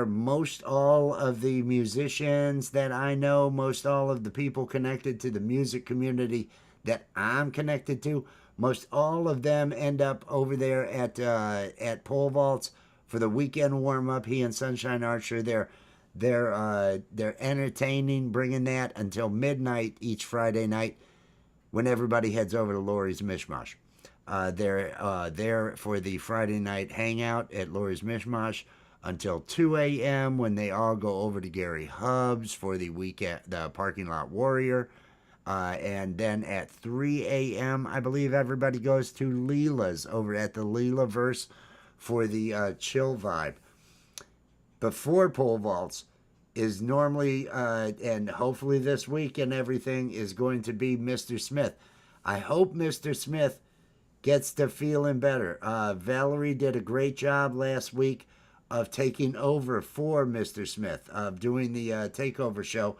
most all of the musicians that I know, most all of the people connected to the music community that I'm connected to, most all of them end up over there at Pole Vaults for the weekend warm-up. He and Sunshine Archer, they're entertaining, bringing that until midnight each Friday night when everybody heads over to Lori's Mishmash. They're there for the Friday night hangout at Lori's Mishmash until 2 a.m. when they all go over to Gary Hubbs for the Parking Lot Warrior. And then at 3 a.m., I believe everybody goes to Leela's over at the Leela-verse for the chill vibe. Before Pole Vaults is normally, and hopefully this week and everything, is going to be Mr. Smith. I hope Mr. Smith gets to feeling better. Valerie did a great job last week of taking over for Mr. Smith, of doing the takeover show.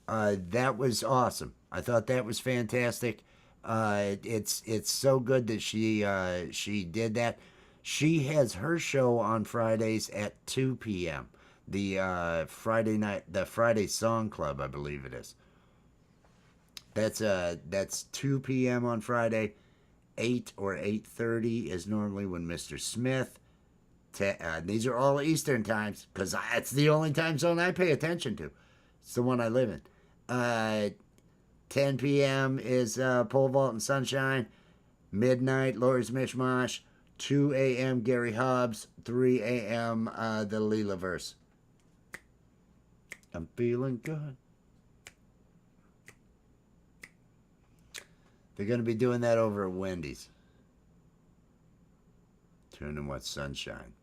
That was awesome. I thought that was fantastic. It's so good that she did that. She has her show on Fridays at 2 p.m. The Friday Song Club, I believe it is. That's 2 p.m. on Friday. 8 or 8:30 is normally when Mr. Smith. These are all Eastern times because it's the only time zone I pay attention to. It's the one I live in. 10 p.m. is Pole Vault and Sunshine. Midnight, Lori's Mishmash. 2 a.m. Gary Hobbs. 3 a.m. The Leelaverse. I'm feeling good. They're going to be doing that over at Wendy's. Tune and watch Sunshine.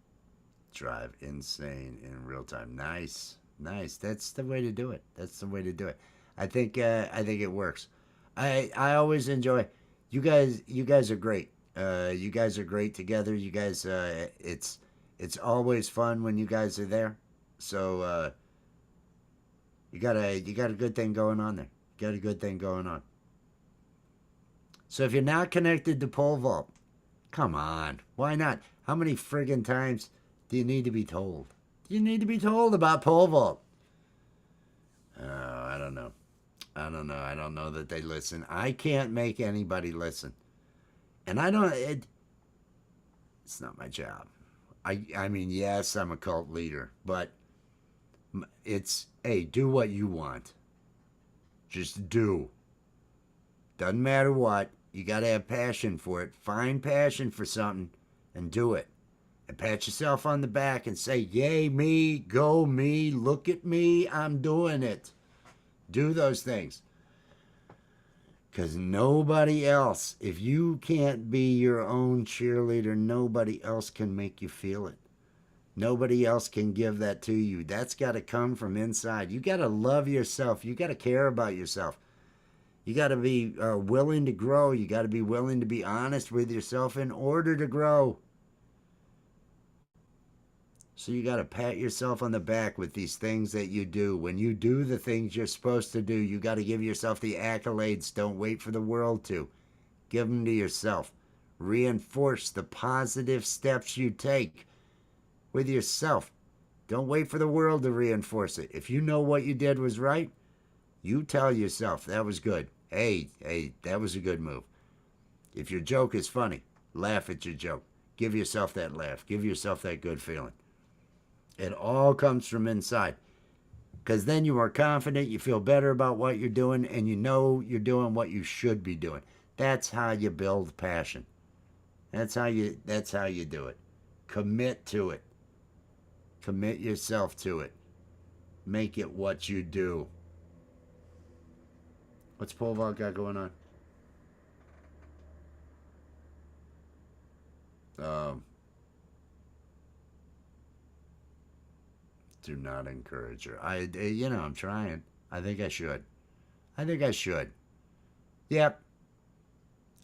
Drive insane in real time. Nice. Nice. That's the way to do it. That's the way to do it. I think it works. I always enjoy you guys are great. You guys are great together. You guys it's always fun when you guys are there. So you got a good thing going on there. You got a good thing going on. So if you're not connected to Pole Vault, come on. Why not? How many friggin' times do you need to be told? Do you need to be told about Pole Vault? Oh, I don't know. I don't know that they listen. I can't make anybody listen. And it's not my job. I mean, yes, I'm a cult leader, but it's, hey, do what you want. Just do. Doesn't matter what. You got to have passion for it. Find passion for something and do it. And pat yourself on the back and say, yay, me, go me, look at me, I'm doing it. Do those things. Because nobody else, if you can't be your own cheerleader, nobody else can make you feel it. Nobody else can give that to you. That's got to come from inside. You got to love yourself. You got to care about yourself. You got to be willing to grow. You got to be willing to be honest with yourself in order to grow. So you got to pat yourself on the back with these things that you do. When you do the things you're supposed to do, you got to give yourself the accolades. Don't wait for the world to. Give them to yourself. Reinforce the positive steps you take with yourself. Don't wait for the world to reinforce it. If you know what you did was right, you tell yourself, that was good. Hey, that was a good move. If your joke is funny, laugh at your joke. Give yourself that laugh. Give yourself that good feeling. It all comes from inside. Because then you are confident, you feel better about what you're doing, and you know you're doing what you should be doing. That's how you build passion. That's how you do it. Commit to it. Commit yourself to it. Make it what you do. What's Pole Vault got going on? Do not encourage her. I'm trying. I think I should. Yep.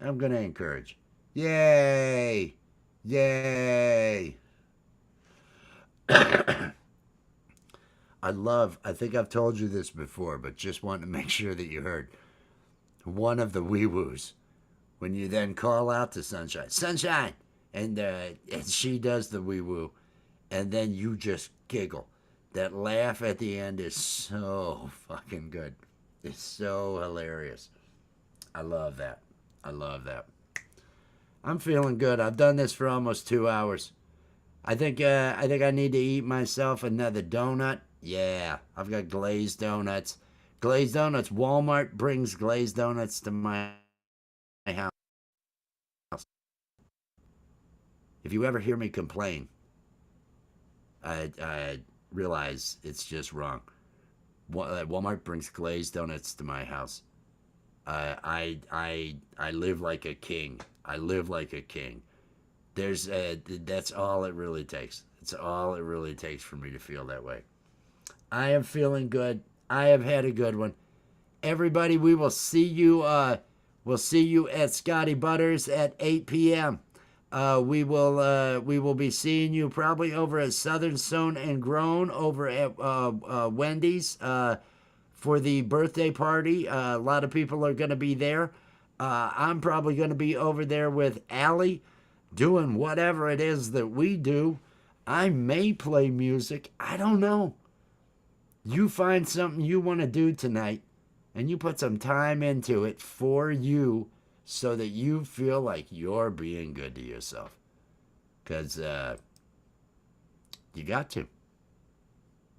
I'm going to encourage. Yay! Yay! I think I've told you this before, but just want to make sure that you heard. One of the wee-woos, when you then call out to Sunshine, and she does the wee-woo, and then you just giggle. That laugh at the end is so fucking good. It's so hilarious. I love that. I'm feeling good. I've done this for almost 2 hours. I think I need to eat myself another donut. Yeah, I've got glazed donuts. Glazed donuts. Walmart brings glazed donuts to my house. If you ever hear me complain, I realize it's just wrong. Walmart brings glazed donuts to my house. I live like a king. That's all it really takes. It's all it really takes for me to feel that way. I am feeling good. I have had a good one. Everybody, we will see you. We'll see you at Scotty Butters at 8 p.m. We will be seeing you probably over at Southern Sown and Grown over at Wendy's for the birthday party. A lot of people are going to be there. I'm probably going to be over there with Allie doing whatever it is that we do. I may play music. I don't know. You find something you want to do tonight and you put some time into it for you so that you feel like you're being good to yourself. Because you got to.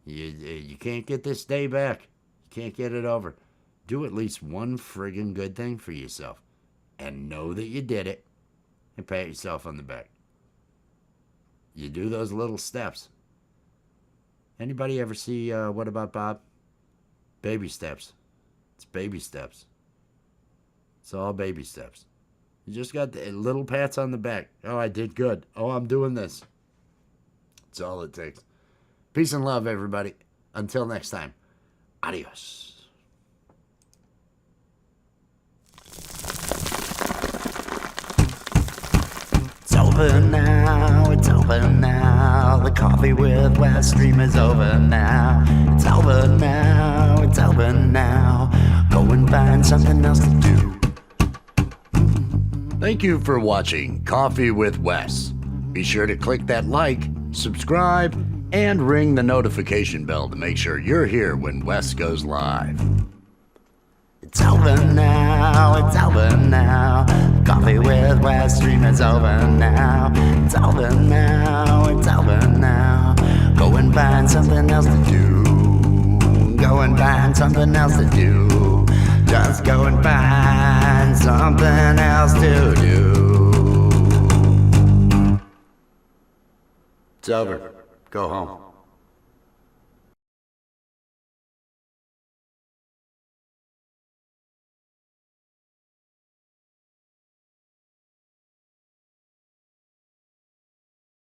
You can't get this day back. You can't get it over. Do at least one friggin' good thing for yourself. And know that you did it. And pat yourself on the back. You do those little steps. Anybody ever see What About Bob? Baby steps. It's baby steps. It's all baby steps. You just got the little pats on the back. Oh, I did good. Oh, I'm doing this. It's all it takes. Peace and love, everybody. Until next time. Adios. It's over now, it's over now. The Coffee with West stream is over now. It's over now, it's over now. Go and find something else to do. Thank you for watching Coffee with Wes. Be sure to click that like, subscribe, and ring the notification bell to make sure you're here when Wes goes live. It's over now, it's over now. Coffee with West stream is over now. It's over now, it's over now. Go and find something else to do. Go and find something else to do. Just go and find something else to do. It's over. Go home.